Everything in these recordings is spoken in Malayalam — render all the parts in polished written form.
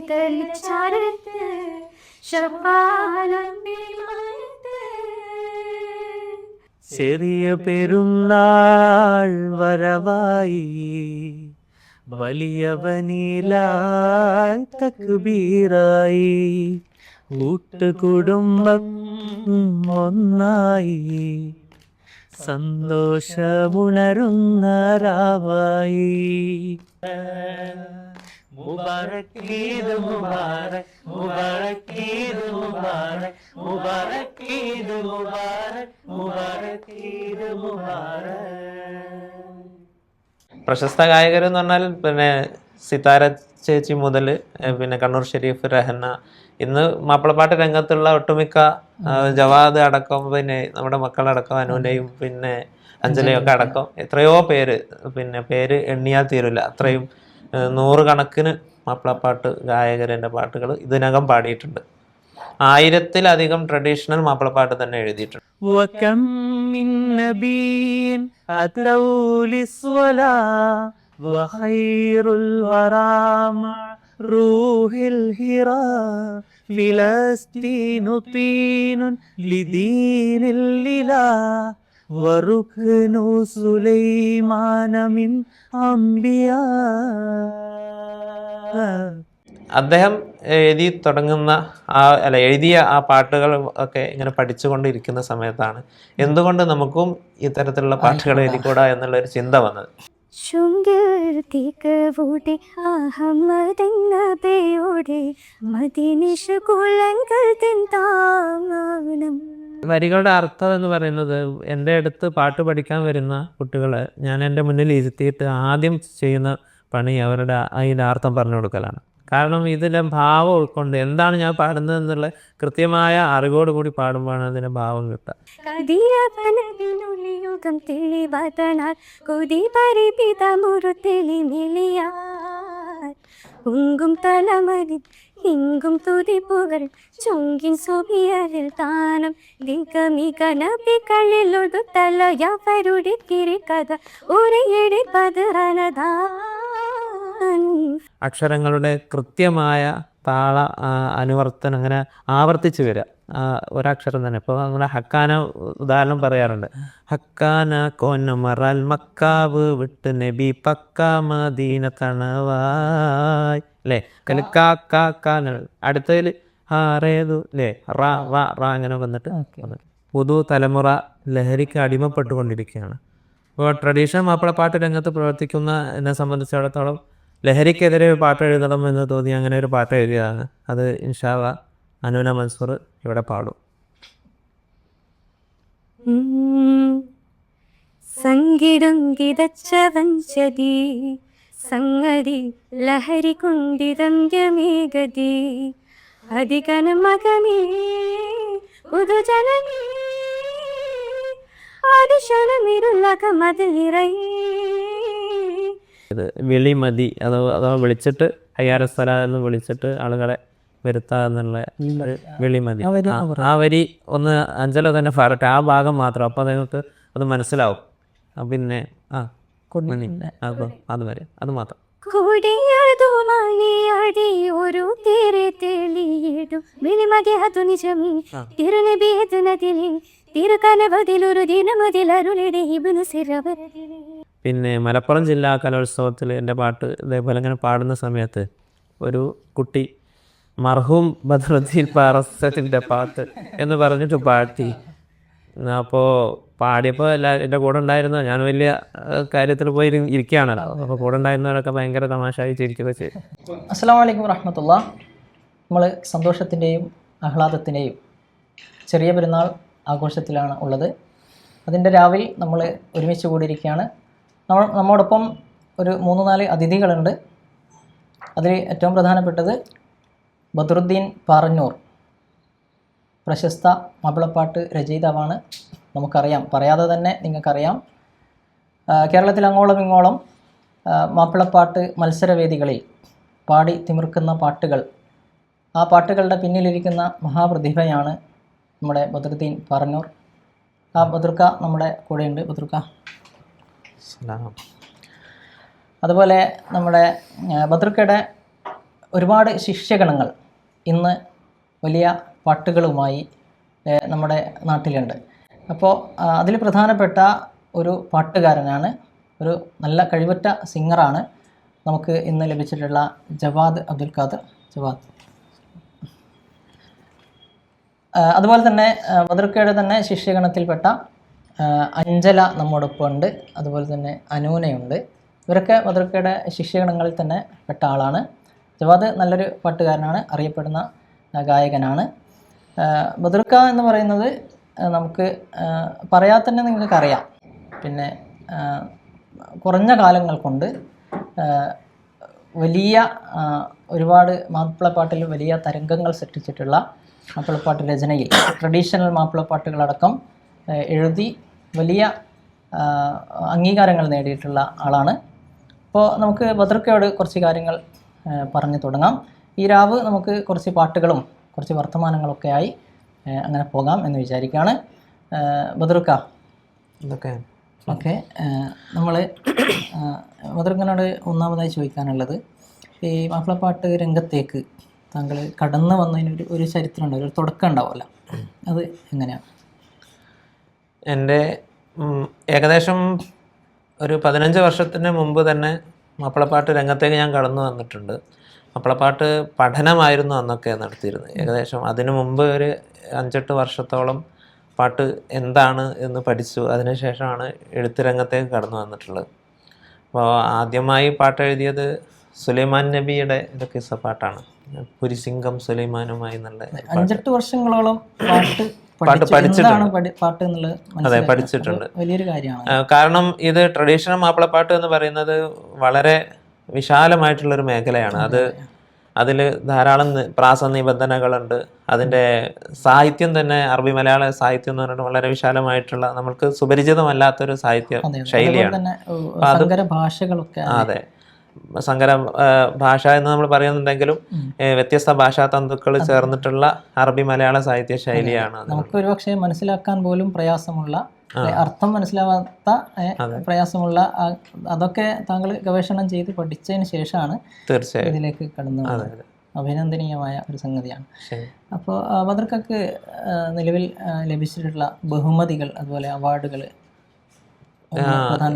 ചിതറിച്ചാരത്ത് ശപാലം ചെറിയ പെരുന്നാൾ വരവായി വലിയവനിലായി തക്ബീറായി കൂട്ടുകുടുംബം ഒന്നായി സന്തോഷമുണരുന്ന രാവായി മുബാറക് ഈദ് മുബാറക് മുബാറക് ഈദ് മുബാറക് മുബാറക് ഈദ് മുബാറക് മുബാറക് ഈദ് മുബാറക്. പ്രശസ്ത ഗായകർ എന്ന് പറഞ്ഞാൽ പിന്നെ സിതാര ചേച്ചി മുതൽ പിന്നെ കണ്ണൂർ ഷെരീഫ്, രഹന, ഇന്ന് മാപ്പിളപ്പാട്ട് രംഗത്തുള്ള ഒട്ടുമിക്ക ജവാദ് അടക്കം, പിന്നെ നമ്മുടെ മക്കളടക്കം അനുവിൻ്റെയും പിന്നെ അഞ്ജലിയും ഒക്കെ അടക്കം എത്രയോ പേര് എണ്ണിയാൽ തീരില്ല. അത്രയും 100 കണക്കിന് മാപ്പിളപ്പാട്ട് ഗായകരുടെ പാട്ടുകൾ ഇതിനകം പാടിയിട്ടുണ്ട്. 1000-ലധികം ട്രഡീഷണൽ മാപ്പിളപ്പാട്ട് തന്നെ എഴുതിയിട്ടുണ്ട്. അദ്ദേഹം എഴുതിയ ആ പാട്ടുകൾ ഒക്കെ ഇങ്ങനെ പഠിച്ചുകൊണ്ടിരിക്കുന്ന സമയത്താണ് എന്തുകൊണ്ട് നമുക്കും ഇത്തരത്തിലുള്ള പാട്ടുകൾ എഴുതിക്കൂടാ എന്നുള്ളൊരു ചിന്ത വന്നത്. വരികളുടെ അർത്ഥം എന്ന് പറയുന്നത്, എൻ്റെ അടുത്ത് പാട്ട് പഠിക്കാൻ വരുന്ന കുട്ടികളെ ഞാൻ എൻ്റെ മുന്നിൽ ഇരുത്തിയിട്ട് ആദ്യം ചെയ്യുന്ന പണി അവരുടെ അതിൻ്റെ അർത്ഥം പറഞ്ഞു കൊടുക്കലാണ്. കാരണം ഇതിലെ ഭാവം ഉൾക്കൊണ്ട് എന്താണ് ഞാൻ പാടുന്നത് എന്നുള്ള കൃത്യമായ അറിവോട് കൂടി പാടുമ്പോഴാണ് അതിൻ്റെ ഭാവം കിട്ടുക. ഇങ്കും തുതിപ്പുകൾ ചുങ്കിൻ സുബിയരിൽ താനം ദിഗമിക നബികളിലൊടു തലയവരുടെ കിരികഥ ഉരയടി പതിറനതാ. അക്ഷരങ്ങളുടെ കൃത്യമായ താള അനുവർത്തനം അങ്ങനെ ആവർത്തിച്ച് വരിക, ഒരക്ഷരം തന്നെ. ഇപ്പോൾ നമ്മുടെ ഹക്കാന ഉദാഹരണം പറയാറുണ്ട്. ഹക്കാന കോന്നമറൽ മക്കാവ് വിട്ട് നബി പക്ക മദീന തണവായ് അല്ലേ. അടുത്തതിൽ ഹാറേതു അല്ലേ, റാ വാ റാ അങ്ങനെ വന്നിട്ട് പുതു തലമുറ ലഹരിക്ക് അടിമപ്പെട്ടുകൊണ്ടിരിക്കുകയാണ്. ഇപ്പോൾ ട്രഡീഷണൽ മാപ്പിളപ്പാട്ട് രംഗത്ത് പ്രവർത്തിക്കുന്ന എന്നെ സംബന്ധിച്ചിടത്തോളം ലഹരിക്കെതിരെ ഒരു പാട്ട് എഴുതണം എന്ന് തോന്നി അങ്ങനെ ഒരു പാട്ട് എഴുതിയതാണ്. അത് ഇൻഷാ അല്ലാഹ് അനുന മൻസൂർ ഇവിടെ പാടും. സംഗീതം കിതച്ചവഞ്ചതി സംഗതി ലഹരി കുണ്ടിതം യമേഗതി അധികന മകമേ പുതുജനമേ ആദിശണമിരുലകമതിലിറൈ. ഇത് വിളിമതി അഥവാ വിളിച്ചിട്ട് ഹയ്യാരസ്സല എന്ന് വിളിച്ചിട്ട് ആളുകളെ വരുത്തുക എന്നുള്ള വിളിമതി. ആ വരി ഒന്ന് അഞ്ചല തന്നെ പറട്ടെ, ആ ഭാഗം മാത്രം, അപ്പോൾ നിങ്ങൾക്ക് അത് മനസ്സിലാവും. പിന്നെ അത് വരെ അത് മാത്രം. ഒരു തീരെ തെളിയിടും വിളിമതി അതു നിജമി തിരുനബിയതിനതിലെ തിരുകനവതിലൊരു ദിനമതിലരുളിടെ ഇബ്നു സിറവതിലെ. പിന്നെ മലപ്പുറം ജില്ലാ കലോത്സവത്തിൽ എൻ്റെ പാട്ട് ഇതേപോലെ ഇങ്ങനെ പാടുന്ന സമയത്ത് ഒരു കുട്ടി മർഹൂം ബദ്രുദ്ദീൻ പാറസത്തിൻ്റെ പാട്ട് എന്ന് പറഞ്ഞിട്ട് പാടി. അപ്പോൾ പാടിയപ്പോൾ എൻ്റെ കൂടെ ഉണ്ടായിരുന്ന, ഞാൻ വലിയ കാര്യത്തിൽ പോയി ഇരിക്കുകയാണല്ലോ, അപ്പോൾ കൂടെ ഉണ്ടായിരുന്നവരൊക്കെ ഭയങ്കര തമാശയായി ചിരിക്കുക ചെയ്യും. അസ്സലാമു അലൈക്കും വറഹ്മത്തുള്ളാഹി. നമ്മൾ സന്തോഷത്തിൻ്റെയും ആഹ്ലാദത്തിൻ്റെയും ചെറിയ പെരുന്നാൾ ആഘോഷത്തിലാണ് ഉള്ളത്. അതിൻ്റെ രാവിൽ നമ്മൾ ഒരുമിച്ച് കൂടിയിരിക്കുകയാണ്. നമ്മോടൊപ്പം ഒരു 3-4 അതിഥികളുണ്ട്. അതിൽ ഏറ്റവും പ്രധാനപ്പെട്ടത് ബദ്രുദ്ദീൻ പാറന്നൂർ, പ്രശസ്ത മാപ്പിളപ്പാട്ട് രചയിതാവാണ്. നമുക്കറിയാം, പറയാതെ തന്നെ നിങ്ങൾക്കറിയാം. കേരളത്തിൽ അങ്ങോളം ഇങ്ങോളം മാപ്പിളപ്പാട്ട് മത്സരവേദികളിൽ പാടി തിമിർക്കുന്ന പാട്ടുകൾ, ആ പാട്ടുകളുടെ പിന്നിലിരിക്കുന്ന മഹാപ്രതിഭയാണ് നമ്മുടെ ബദ്രുദ്ദീൻ പാറന്നൂർ. ആ ബദ്രുക്ക നമ്മുടെ കൂടെയുണ്ട്. ബദ്രുക്ക, അതുപോലെ നമ്മുടെ ബദ്രുക്കയുടെ ഒരുപാട് ശിഷ്യഗണങ്ങൾ ഇന്ന് വലിയ പാട്ടുകളുമായി നമ്മുടെ നാട്ടിലുണ്ട്. അപ്പോൾ അതിൽ പ്രധാനപ്പെട്ട ഒരു പാട്ടുകാരനാണ്, ഒരു നല്ല കഴിവുറ്റ സിംഗറാണ് നമുക്ക് ഇന്ന് ലഭിച്ചിട്ടുള്ള ജവാദ് അബ്ദുൽ ഖാദർ. ജവാദ് അതുപോലെ തന്നെ ബദറുക്കയുടെ തന്നെ ശിഷ്യഗണത്തിൽപ്പെട്ട അഞ്ജല നമ്മോടൊപ്പം ഉണ്ട്, അതുപോലെ തന്നെ അനൂനയുണ്ട്. ഇവരൊക്കെ ബദറുക്കയുടെ ശിഷ്യഗണങ്ങളിൽ തന്നെ പെട്ട ആളാണ്. ജവാദ് നല്ലൊരു പാട്ടുകാരനാണ്, അറിയപ്പെടുന്ന ഗായകനാണ്. ബദറുക്ക എന്ന് പറയുന്നത് നമുക്ക് പറയാതെ തന്നെ നിങ്ങൾക്കറിയാം. പിന്നെ കുറഞ്ഞ കാലങ്ങൾ കൊണ്ട് വലിയ ഒരുപാട് മാപ്പിളപ്പാട്ടിൽ വലിയ തരംഗങ്ങൾ സൃഷ്ടിച്ചിട്ടുള്ള മാപ്പിളപ്പാട്ട് രചനയിൽ ട്രഡീഷണൽ മാപ്പിളപ്പാട്ടുകളടക്കം എഴുതി വലിയ അംഗീകാരങ്ങൾ നേടിയിട്ടുള്ള ആളാണ്. അപ്പോൾ നമുക്ക് ബദറുക്കയോട് കുറച്ച് കാര്യങ്ങൾ പറഞ്ഞു തുടങ്ങാം. ഈ രാവ് നമുക്ക് കുറച്ച് പാട്ടുകളും കുറച്ച് വർത്തമാനങ്ങളൊക്കെ ആയി അങ്ങനെ പോകാം എന്ന് വിചാരിക്കുകയാണ്. ബദറുക്ക, ഓക്കെ, നമ്മൾ ബദറുക്കനോട് ഒന്നാമതായി ചോദിക്കാനുള്ളത്, ഈ മാപ്പിളപ്പാട്ട് രംഗത്തേക്ക് താങ്കൾ കടന്നു വന്നതിന് ഒരു ചരിത്രം ഉണ്ടാവും, ഒരു തുടക്കം ഉണ്ടാവുമല്ലോ, അത് എങ്ങനെയാണ്? എൻ്റെ ഏകദേശം ഒരു 15 വർഷത്തിന് മുമ്പ് തന്നെ മാപ്പിളപ്പാട്ട് രംഗത്തേക്ക് ഞാൻ കടന്നു വന്നിട്ടുണ്ട്. മാപ്പിളപ്പാട്ട് പഠനമായിരുന്നു അന്നൊക്കെ നടത്തിയിരുന്നത്. ഏകദേശം അതിനു മുമ്പ് ഒരു 5-8 വർഷത്തോളം പാട്ട് എന്താണ് എന്ന് പഠിച്ചു. അതിനുശേഷമാണ് എഴുത്ത് രംഗത്തേക്ക് കടന്നു വന്നിട്ടുള്ളത്. അപ്പോൾ ആദ്യമായി പാട്ട് എഴുതിയത് സുലൈമാൻ നബിയുടെ ഒരു കിസ്സപ്പാട്ടാണ്, പുരിസിംഗം സുലൈമാനുമായി എന്നുള്ള. 5-8 വർഷങ്ങളോളം പാട്ട് പഠിച്ചിട്ടുണ്ട്. പാട്ട് എന്നുള്ളത് അതെ, പഠിച്ചിട്ടുണ്ട്. വലിയൊരു കാര്യമാണ്. കാരണം ഇത് ട്രഡീഷണൽ മാപ്പിളപ്പാട്ട് എന്ന് പറയുന്നത് വളരെ വിശാലമായിട്ടുള്ളൊരു മേഖലയാണ്. അതിൽ ധാരാളം പ്രാസനിബന്ധനകളുണ്ട്. അതിൻ്റെ സാഹിത്യം തന്നെ അറബി മലയാള സാഹിത്യം എന്ന് പറഞ്ഞിട്ട് വളരെ വിശാലമായിട്ടുള്ള, നമ്മൾക്ക് സുപരിചിതമല്ലാത്തൊരു സാഹിത്യ ശൈലിയാണ്. ഭാഷകളൊക്കെ അതെ, സങ്കര ഭാഷ എന്ന് നമ്മൾ പറയുന്നുണ്ടെങ്കിലും വ്യത്യസ്ത ഭാഷാ തന്തുക്കൾ ചേർന്നിട്ടുള്ള അറബി മലയാള സാഹിത്യ ശൈലിയാണ്. നമുക്ക് ഒരുപക്ഷെ മനസ്സിലാക്കാൻ പോലും പ്രയാസമുള്ള, അർത്ഥം മനസ്സിലാവാത്ത പ്രയാസമുള്ള, അതൊക്കെ താങ്കൾ ഗവേഷണം ചെയ്ത് പഠിച്ചതിന് ശേഷമാണ് തീർച്ചയായും ഇതിലേക്ക് കടന്നു വന്നത്. അഭിനന്ദനീയമായ ഒരു സംഗതിയാണ്. അപ്പോൾ ബദറുക്കക്ക് നിലവിൽ ലഭിച്ചിട്ടുള്ള ബഹുമതികൾ, അതുപോലെ അവാർഡുകൾ,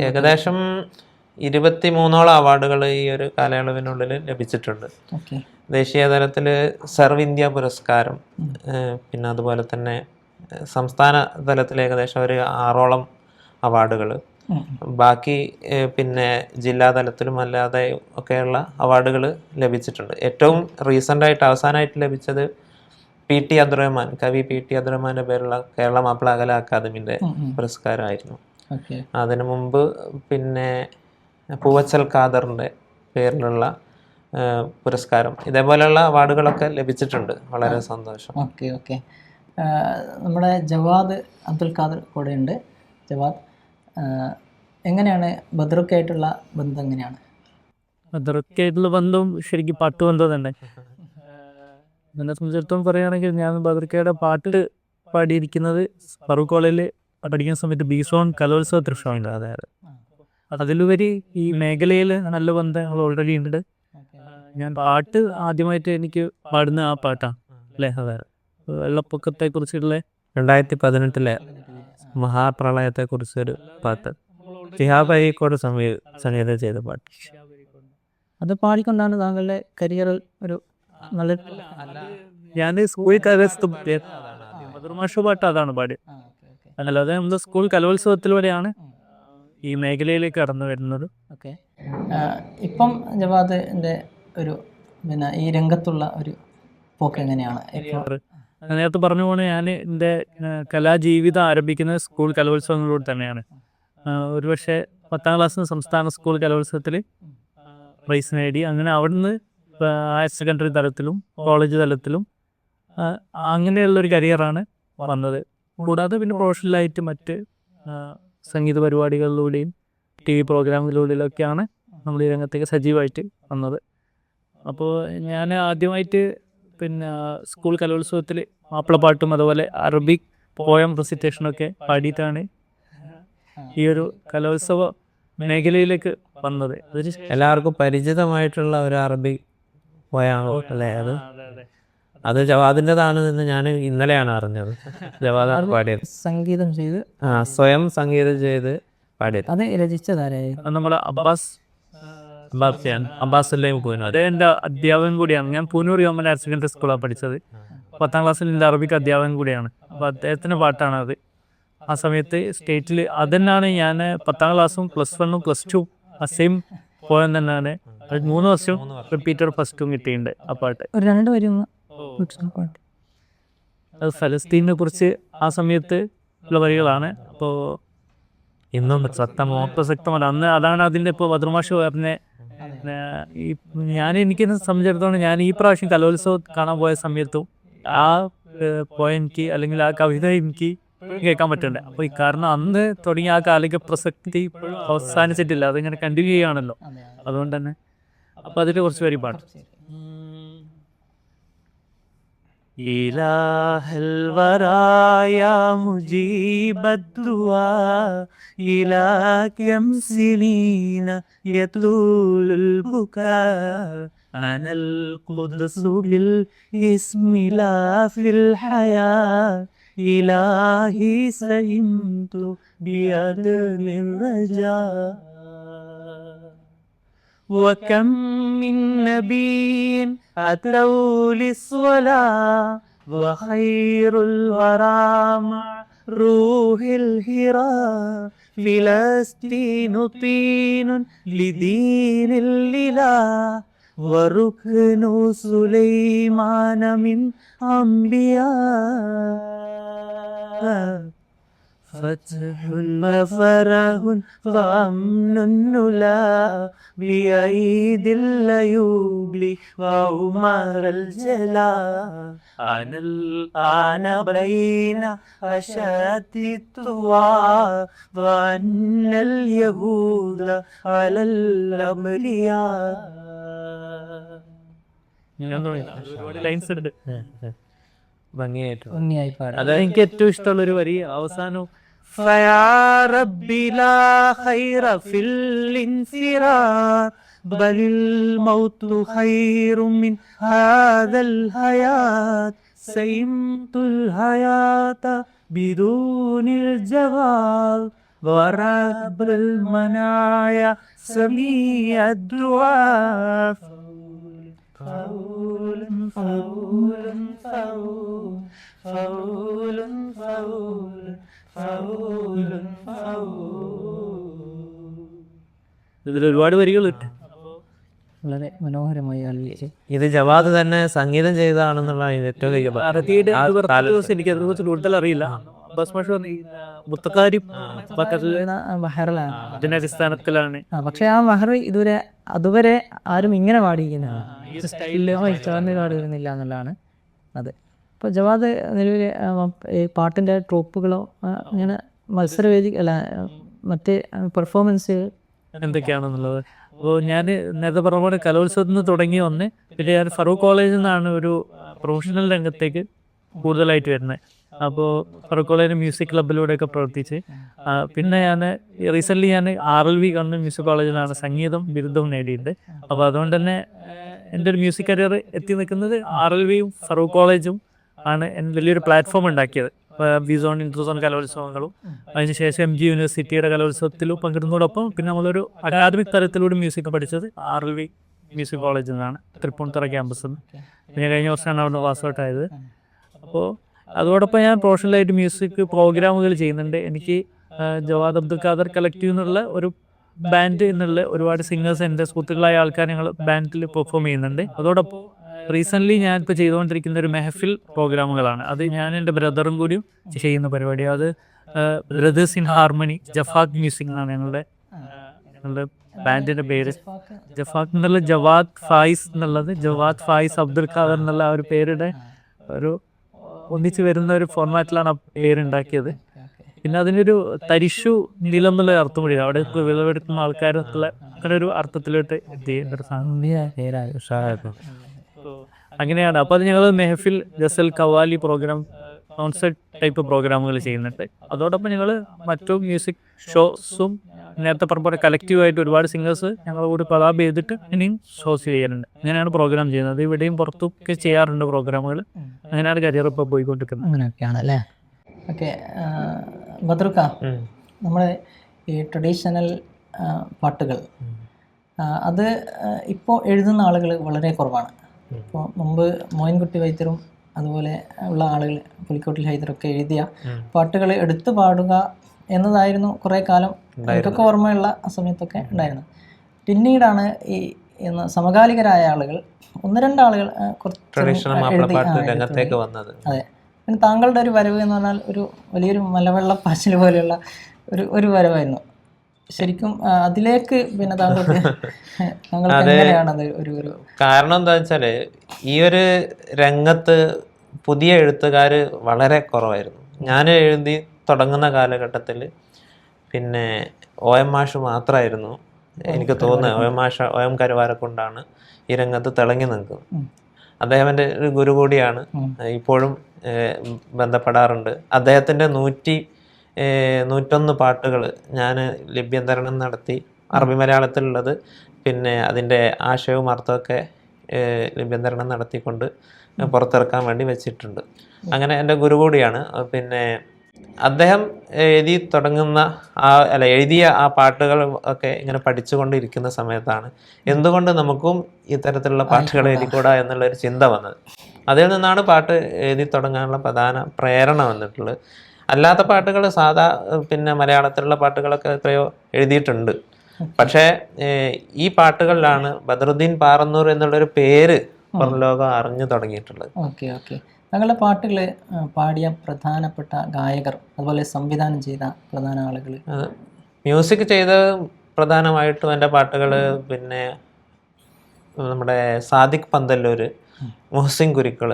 ഏകദേശം 23ഓളം അവാർഡുകൾ ഈ ഒരു കാലയളവിനുള്ളിൽ ലഭിച്ചിട്ടുണ്ട്. ദേശീയ തലത്തിൽ സർവ് ഇന്ത്യ പുരസ്കാരം, പിന്നെ അതുപോലെ തന്നെ സംസ്ഥാന തലത്തിൽ ഏകദേശം ഒരു 6ഓളം അവാർഡുകൾ, ബാക്കി പിന്നെ ജില്ലാ തലത്തിലും അല്ലാതെ ഒക്കെയുള്ള അവാർഡുകൾ ലഭിച്ചിട്ടുണ്ട്. ഏറ്റവും റീസെൻ്റായിട്ട് അവസാനമായിട്ട് ലഭിച്ചത് PT അബ്ദുറഹ്മാൻ, കവി PT അബ്ദുറഹ്മാൻ്റെ പേരുള്ള കേരള മാപ്പിള കല അക്കാദമിൻ്റെ പുരസ്കാരമായിരുന്നു. അതിനു മുമ്പ് പിന്നെ പൂവച്ചൽ ഖാദറിൻ്റെ പേരിലുള്ള പുരസ്കാരം, ഇതേപോലെയുള്ള അവാർഡുകളൊക്കെ ലഭിച്ചിട്ടുണ്ട്. വളരെ സന്തോഷം. ഓക്കെ. നമ്മുടെ ജവാദ് അബ്ദുൽ ഖാദർ കൂടെ ഉണ്ട്. ജവാദ്, എങ്ങനെയാണ് ബദറുക്കായിട്ടുള്ള ബന്ധം? എങ്ങനെയാണ് ബദറുക്കായിട്ടുള്ള ബന്ധം? ശരിക്കും പാട്ട് ബന്ധം തന്നെ. എന്നെ സംബന്ധിച്ചിടത്തോളം പറയുകയാണെങ്കിൽ ഞാൻ ബദറുക്കയുടെ പാട്ട് പാടിയിരിക്കുന്നത് ഫറൂഖ് കോളേജിൽ പഠിക്കുന്ന സമയത്ത് ബീസോൺ കലോത്സവ തൃശ്ശൂരിൽ. അതായത് അതിലുപരി ഈ മേഖലയിൽ നല്ല ബന്ധങ്ങൾ ഓൾറെഡി ഉണ്ട്. ഞാൻ പാട്ട് ആദ്യമായിട്ട് എനിക്ക് പാടുന്ന ആ പാട്ടാണ് അല്ലേ, അതായത് വെള്ളപ്പൊക്കത്തെക്കുറിച്ചുള്ള 2018 മഹാപ്രളയത്തെക്കുറിച്ചൊരു പാട്ട്, ഷിഹാബ് അരീക്കോട് സംഗീതം ചെയ്ത പാട്ട്. അത് പാടിക്കൊണ്ടാണ് താങ്കളുടെ കരിയറിൽ ഒരു നല്ല, ഞാൻ സ്കൂൾ കലോത്സവ പാട്ട് അതാണ് പാടി. അല്ലാതെ നമ്മുടെ സ്കൂൾ കലോത്സവത്തിലൂടെയാണ് ഈ മേഖലയിലേക്ക് കടന്നു വരുന്നത്. ഓക്കെ. ഇപ്പം ജവാദിൻ്റെ ഒരു പിന്നെ ഈ രംഗത്തുള്ള ഒരു പോക്ക് എങ്ങനെയാണ്? നേരത്തെ പറഞ്ഞു പോണേ, ഞാൻ എൻ്റെ കലാജീവിതം ആരംഭിക്കുന്നത് സ്കൂൾ കലോത്സവങ്ങളിലൂടെ തന്നെയാണ്. ഒരുപക്ഷെ 10ാം ക്ലാസ്സിൽ സംസ്ഥാന സ്കൂൾ കലോത്സവത്തിൽ പ്രൈസ് നേടി. അങ്ങനെ അവിടുന്ന് ഹയർ സെക്കൻഡറി തലത്തിലും കോളേജ് തലത്തിലും അങ്ങനെയുള്ളൊരു കരിയറാണ് വന്നത്. കൂടാതെ പിന്നെ പ്രൊഫഷണലായിട്ട് മറ്റ് സംഗീത പരിപാടികളിലൂടെയും TV പ്രോഗ്രാമുകളിലൂടെയൊക്കെയാണ് നമ്മൾ ഈ രംഗത്തേക്ക് സജീവമായിട്ട് വന്നത്. അപ്പോൾ ഞാൻ ആദ്യമായിട്ട് പിന്നെ സ്കൂൾ കലോത്സവത്തിൽ മാപ്പിളപ്പാട്ടും അതുപോലെ അറബിക് പോയം റെസിറ്റേഷനൊക്കെ പാടിയിട്ടാണ് ഈ ഒരു കലോത്സവ മേഖലയിലേക്ക് വന്നത്. എല്ലാവർക്കും പരിചിതമായിട്ടുള്ള ഒരു അറബി പോയാണോ അല്ലേ അത് ജവാദിൻ്റെതാണ് എന്ന് ഞാൻ ഇന്നലെയാണ് അറിഞ്ഞത്. ജവാദാണ് പാടിയത്. സംഗീതം ചെയ്ത് സ്വയം സംഗീതം ചെയ്ത് പാടിയത്. അത് രചിച്ചതാരായിരുന്നു? നമ്മുടെ അബ്ബാസ് പൂനൂർ. അത് എൻ്റെ അധ്യാപകൻ കൂടിയാണ്. ഞാൻ പൂനൂർ ഗവൺമെൻറ് ഹയർ സെക്കൻഡറി സ്കൂളാണ് പഠിച്ചത്. 10ാം ക്ലാസ്സിൽ എൻ്റെ അറബിക്ക് അധ്യാപകൻ കൂടിയാണ്. അപ്പോൾ അദ്ദേഹത്തിൻ്റെ പാട്ടാണ് അത്. ആ സമയത്ത് സ്റ്റേറ്റിൽ അതന്നെയാണ് ഞാൻ 10ാം ക്ലാസ്സും +1 +2 സെയിം പോയം തന്നെയാണ്. 3 വർഷം റിപ്പീറ്റർ ഫസ്റ്റും കിട്ടിയിട്ടുണ്ട് ആ പാട്ട്. ഒരു 2 വരും പാട്ട്. അത് ഫലസ്തീനെ കുറിച്ച് ആ സമയത്ത് ഉള്ള വരികളാണ്. അപ്പോൾ ഇന്നും പ്രസക്തമല്ല. അന്ന് അതാണ് അതിൻ്റെ ഇപ്പോൾ ബദ്രമാഷ് പറഞ്ഞ എനിക്ക് സംബന്ധിച്ചിടത്തോളം ഞാൻ ഈ പ്രാവശ്യം കലോത്സവം കാണാൻ പോയ സമയത്തും ആ പോയം എനിക്ക് അല്ലെങ്കിൽ ആ കവിത എനിക്ക് കേൾക്കാൻ പറ്റണ്ടേ. അപ്പോൾ ഈ കാരണം അന്ന് തുടങ്ങിയ ആ കാലിക പ്രസക്തി അവസാനിച്ചിട്ടില്ല, അതിങ്ങനെ കണ്ടിന്യൂ ചെയ്യുകയാണല്ലോ. അതുകൊണ്ട് തന്നെ അപ്പോൾ അതിൽ കുറച്ച് പേര് പാടും. ഇലാഹൽ വറായ മുജീബദ്ദുആ ഇലാകം സിനീന യതൂലുൽ ബുകാ അനൽ ഖുദ്സു ബിൽ ഇസ്മി ലാ ഫിൽ ഹയാ ഇലാഹി സയിംതു ബിയദ്മിർ റജാ وكم من نبي أتوا للصلاة وخير الورى مع روح الهراء فلسطين طين لدين الإله وركن سليمان من أنبياء فتح وفرح وأمن النلا بأيدي الأيوب وعمر الجلا أنا الآن بين أشد الطوى وأن اليهود على الأبرياء. ഭംഗിയായി പാടാം. അതാണ് എനിക്ക് ഏറ്റവും ഇഷ്ടമുള്ളൊരു വരി. അവസാനം فيا ربي لا خير في الانفراد بل الموت خير من هذا الحياة سيمت الحياة بدون الجواب ورب المنايا سميع الدعاء فول فول فول فول فول ഇതിൽ ഒരുപാട് വരികളുണ്ട്. വളരെ മനോഹരമായി ആലോചിച്ച്. ഇത് ജവാദ് തന്നെ സംഗീതം ചെയ്തതാണെന്നുള്ള ഏറ്റവും എനിക്ക് അതിനെക്കുറിച്ച് കൂടുതൽ അറിയില്ല. മുത്തക്കാരി ബഹറിലാണ്, ഇതിന്റെ അടിസ്ഥാനത്തിലാണ്. പക്ഷെ ആ ബഹർ അതുവരെ ആരും ഇങ്ങനെ പാടിയിരിക്കുന്നതാണ്, സ്റ്റൈലിലോ ചേർന്ന് പാടിയിരുന്നില്ല എന്നുള്ളതാണ് അത്. ഇപ്പോൾ ജവാദ് നിലവിൽ പാട്ടിൻ്റെ ട്രൂപ്പുകളോ ഇങ്ങനെ മത്സരവേദി അല്ല മറ്റേ പെർഫോമൻസ് എന്തൊക്കെയാണെന്നുള്ളത്. അപ്പോൾ ഞാൻ നേരത്തെ പറഞ്ഞ പോലെ കലോത്സവത്തിൽ നിന്ന് തുടങ്ങി വന്ന് പിന്നെ ഞാൻ ഫറൂഖ് കോളേജിൽ നിന്നാണ് ഒരു പ്രൊഫഷണൽ രംഗത്തേക്ക് കൂടുതലായിട്ട് വരുന്നത്. അപ്പോൾ ഫറൂഖ് കോളേജ് മ്യൂസിക് ക്ലബിലൂടെയൊക്കെ പ്രവർത്തിച്ച് പിന്നെ ഞാൻ റീസെൻ്റ്ലി ഞാൻ RLV ഗവൺമെൻറ് മ്യൂസിക് കോളേജിലാണ് സംഗീതം ബിരുദവും നേടിയിട്ടുണ്ട്. അപ്പോൾ അതുകൊണ്ട് തന്നെ എൻ്റെ ഒരു മ്യൂസിക് കരിയർ എത്തി നിൽക്കുന്നത് RLVയും ഫറൂഖ് കോളേജും ആണ് വലിയൊരു പ്ലാറ്റ്ഫോം ഉണ്ടാക്കിയത്. ബിസോൺ ഇന്റർസോൺ കലോത്സവങ്ങളും അതിനുശേഷം MG യൂണിവേഴ്സിറ്റിയുടെ കലോത്സവത്തിലും പങ്കെടുന്നതോടൊപ്പം പിന്നെ നമ്മളൊരു അക്കാദമിക് തലത്തിലൂടെ മ്യൂസിക് പഠിച്ചത് RLV മ്യൂസിക് കോളേജിൽ നിന്നാണ്, തൃപ്പൂണിത്തുറ ക്യാമ്പസിൽ നിന്ന്. പിന്നെ കഴിഞ്ഞ വർഷമാണ് അവിടെ പാസ് ഔട്ട് ആയത്. അപ്പോൾ അതോടൊപ്പം ഞാൻ പ്രൊഫഷണലായിട്ട് മ്യൂസിക് പ്രോഗ്രാമുകൾ ചെയ്യുന്നുണ്ട്. എനിക്ക് ജവാദ് അബ്ദുൽ ഖാദർ കളക്റ്റീവ് എന്നുള്ള ഒരു ബാൻഡ് എന്നുള്ള ഒരുപാട് സിംഗേഴ്സ് എൻ്റെ സുഹൃത്തുക്കളായ ആൾക്കാർ ഞങ്ങൾ ബാൻഡിൽ പെർഫോം ചെയ്യുന്നുണ്ട്. അതോടൊപ്പം റീസെൻ്റ്ലി ഞാൻ ഇപ്പോൾ ചെയ്തുകൊണ്ടിരിക്കുന്ന ഒരു മെഹഫിൽ പ്രോഗ്രാമുകളാണ്. അത് ഞാൻ എൻ്റെ ബ്രദറും കൂടിയും ചെയ്യുന്ന പരിപാടിയാണ്. അത് ബ്രദേഴ്സ് ഇൻ ഹാർമണി ജഫാഖ് മ്യൂസിക് എന്നാണ് ഞങ്ങളുടെ ബാൻഡിൻ്റെ പേര്. ജഫാഖ് എന്നുള്ള ജവാദ് ഫായിസ് എന്നുള്ളത് ജവാദ് ഫായിസ് അബ്ദുൽ ഖാദർ എന്നുള്ള ആ ഒരു പേരുടെ ഒരു ഒന്നിച്ച് വരുന്ന ഒരു ഫോർമാറ്റിലാണ് ആ പേരുണ്ടാക്കിയത്. പിന്നെ അതിനൊരു തരിശു നിലം എന്നുള്ള അർത്ഥം കൂടി അവിടെ വിളവെടുക്കുന്ന ആൾക്കാരെന്നുള്ള അങ്ങനെ ഒരു അർത്ഥത്തിലോട്ട് എത്തിയ ഒരു സാധനം അങ്ങനെയാണ്. അപ്പോൾ അത് ഞങ്ങൾ മെഹഫിൽ ഗസൽ കവാലി പ്രോഗ്രാം കോൺസെർട്ട് ടൈപ്പ് പ്രോഗ്രാമുകൾ ചെയ്യുന്നുണ്ട്. അതോടൊപ്പം ഞങ്ങൾ മറ്റു മ്യൂസിക് ഷോസും നേരത്തെ പറഞ്ഞ പോലെ കളക്റ്റീവായിട്ട് ഒരുപാട് സിംഗേഴ്സ് ഞങ്ങളുടെ കൂടെ കൊളാബ് ചെയ്തിട്ട് ഇനിയും ഷോസ് ചെയ്യാറുണ്ട്. അങ്ങനെയാണ് പ്രോഗ്രാം ചെയ്യുന്നത്. ഇവിടെയും പുറത്തൊക്കെ ചെയ്യാറുണ്ട് പ്രോഗ്രാമുകൾ. അങ്ങനെയാണ് കരിയർ ഇപ്പോൾ പോയിക്കൊണ്ടിരിക്കുന്നത്. അങ്ങനെയൊക്കെയാണ് അല്ലേ? ഓക്കെ, ബദ്രുക്ക, നമ്മുടെ ഈ ട്രഡീഷണൽ പാട്ടുകൾ അത് ഇപ്പോൾ എഴുതുന്ന ആളുകൾ വളരെ കുറവാണ്. ഇപ്പോൾ മുമ്പ് മോയിൻകുട്ടി വൈദ്യരും അതുപോലെ ഉള്ള ആളുകൾ, പുലിക്കോട്ടിൽ ഹൈദരൊക്കെ എഴുതിയ പാട്ടുകൾ എടുത്തു പാടുക എന്നതായിരുന്നു കുറേ കാലം എനിക്കൊക്കെ ഓർമ്മയുള്ള ആ സമയത്തൊക്കെ ഉണ്ടായിരുന്നത്. പിന്നീടാണ് ഈ സമകാലികരായ ആളുകൾ, ഒന്ന് രണ്ടാളുകൾ രംഗത്തേക്ക് വന്നത്. അതെ, പിന്നെ താങ്കളുടെ ഒരു വരവ് എന്ന് പറഞ്ഞാൽ ഒരു വലിയൊരു മലവെള്ളപ്പാച്ചിൽ പോലെയുള്ള ഒരു വരവായിരുന്നു ശരിക്കും. അതിലേക്ക് പിന്നെ താങ്കൾക്ക് എങ്ങനെയാണത് ഒരു കാരണം എന്താ വെച്ചാല്, ഈ ഒരു രംഗത്ത് പുതിയ എഴുത്തുകാർ വളരെ കുറവായിരുന്നു. ഞാൻ എഴുതി തുടങ്ങുന്ന കാലഘട്ടത്തിൽ പിന്നെ OM മാഷ് മാത്രമായിരുന്നു എനിക്ക് തോന്നുന്നത്. OM കരുവാരക്കൊണ്ടാണ് ഈ രംഗത്ത് തിളങ്ങി നിൽക്കുന്നത്. അദ്ദേഹത്തിൻ്റെ ഒരു ഗുരു കൂടിയാണ്, ഇപ്പോഴും ബന്ധപ്പെടാറുണ്ട്. അദ്ദേഹത്തിൻ്റെ 101 പാട്ടുകൾ ഞാൻ ലഭ്യന്തരണം നടത്തി, അറബി മലയാളത്തിലുള്ളത്, പിന്നെ അതിൻ്റെ ആശയവും അർത്ഥമൊക്കെ ലഭ്യന്തരണം നടത്തിക്കൊണ്ട് പുറത്തിറക്കാൻ വേണ്ടി വെച്ചിട്ടുണ്ട്. അങ്ങനെ എൻ്റെ ഗുരു കൂടിയാണ്. പിന്നെ അദ്ദേഹം എഴുതിയ ആ പാട്ടുകൾ ഒക്കെ ഇങ്ങനെ പഠിച്ചുകൊണ്ടിരിക്കുന്ന സമയത്താണ് എന്തുകൊണ്ട് നമുക്കും ഇത്തരത്തിലുള്ള പാട്ടുകൾ എഴുതിക്കൂടാ എന്നുള്ളൊരു ചിന്ത വന്നത്. അതിൽ നിന്നാണ് പാട്ട് എഴുതി തുടങ്ങാനുള്ള പ്രധാന പ്രേരണ വന്നിട്ടുള്ളത്. അല്ലാത്ത പാട്ടുകൾ സാധാ പിന്നെ മലയാളത്തിലുള്ള പാട്ടുകളൊക്കെ എത്രയോ എഴുതിയിട്ടുണ്ട്. പക്ഷേ ഈ പാട്ടുകളിലാണ് ബദറുദ്ദീൻ പാറന്നൂർ എന്നുള്ളൊരു പേര് പുറം ലോകം അറിഞ്ഞു തുടങ്ങിയിട്ടുള്ളത്. ഓക്കെ ഓക്കെ, താങ്കളുടെ പാട്ടുകൾ പാടിയ പ്രധാനപ്പെട്ട ഗായകർ, അതുപോലെ സംവിധാനം ചെയ്ത പ്രധാന ആളുകൾ? മ്യൂസിക് ചെയ്ത് പ്രധാനമായിട്ടും എൻ്റെ പാട്ടുകൾ പിന്നെ നമ്മുടെ സാദിഖ് പന്തല്ലൂർ, മുഹസിൻ കുരിക്കൾ,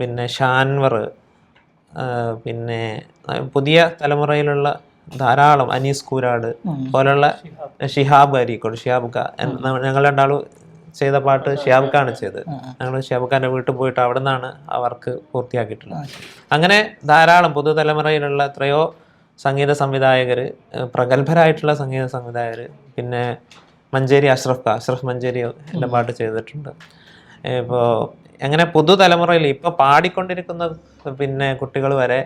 പിന്നെ ഷാൻവർ, പിന്നെ പുതിയ തലമുറയിലുള്ള ധാരാളം അനീസ് കൂരാട് പോലുള്ള ഷിഹാബ് അരീക്കോട്, ഞങ്ങൾ രണ്ടാളും ചെയ്ത പാട്ട് ഷിഹാബ്ക്കാണ് ചെയ്തത്. ഞങ്ങൾ ഷിഹാബ്ഖാൻ്റെ വീട്ടിൽ പോയിട്ട് അവിടെ നിന്നാണ് ആ വർക്ക് പൂർത്തിയാക്കിയിട്ടുള്ളത്. അങ്ങനെ ധാരാളം പുതുതലമുറയിലുള്ള എത്രയോ സംഗീത സംവിധായകർ, പ്രഗത്ഭരായിട്ടുള്ള സംഗീത സംവിധായകർ, പിന്നെ മഞ്ചേരി അഷ്റഫ് മഞ്ചേരി എൻ്റെ പാട്ട് ചെയ്തിട്ടുണ്ട്. ഇപ്പോൾ അങ്ങനെ പുതുതലമുറയിൽ ഇപ്പോൾ പാടിക്കൊണ്ടിരിക്കുന്ന പിന്നെ കുട്ടികൾ വരെ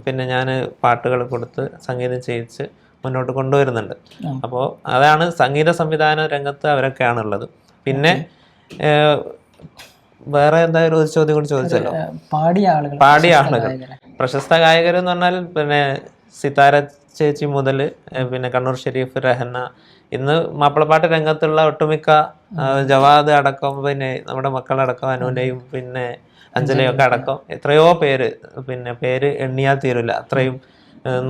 പിന്നെ ഞാൻ പാട്ടുകൾ കൊടുത്ത് സംഗീതം ചെയ്യിച്ച് മുന്നോട്ട് കൊണ്ടുവരുന്നുണ്ട്. അപ്പോൾ അതാണ് സംഗീത സംവിധാന രംഗത്ത് അവരൊക്കെയാണുള്ളത്. പിന്നെ വേറെ എന്തായാലും ഒരു ചോദ്യം കൂടി ചോദിച്ചല്ലോ, പാടിയ ആളുകൾ. പ്രശസ്ത ഗായകർ എന്ന് പറഞ്ഞാൽ പിന്നെ സിതാര ചേച്ചി മുതൽ പിന്നെ കണ്ണൂർ ഷെരീഫ്, രഹന, ഇന്ന് മാപ്പിളപ്പാട്ട് രംഗത്തുള്ള ഒട്ടുമിക്ക ജവാദ് അടക്കം, പിന്നെ നമ്മുടെ മക്കളടക്കം, അനുവിൻ്റെയും പിന്നെ അഞ്ജലിയും ഒക്കെ അടക്കം എത്രയോ പേര് എണ്ണിയാൽ തീരില്ല. അത്രയും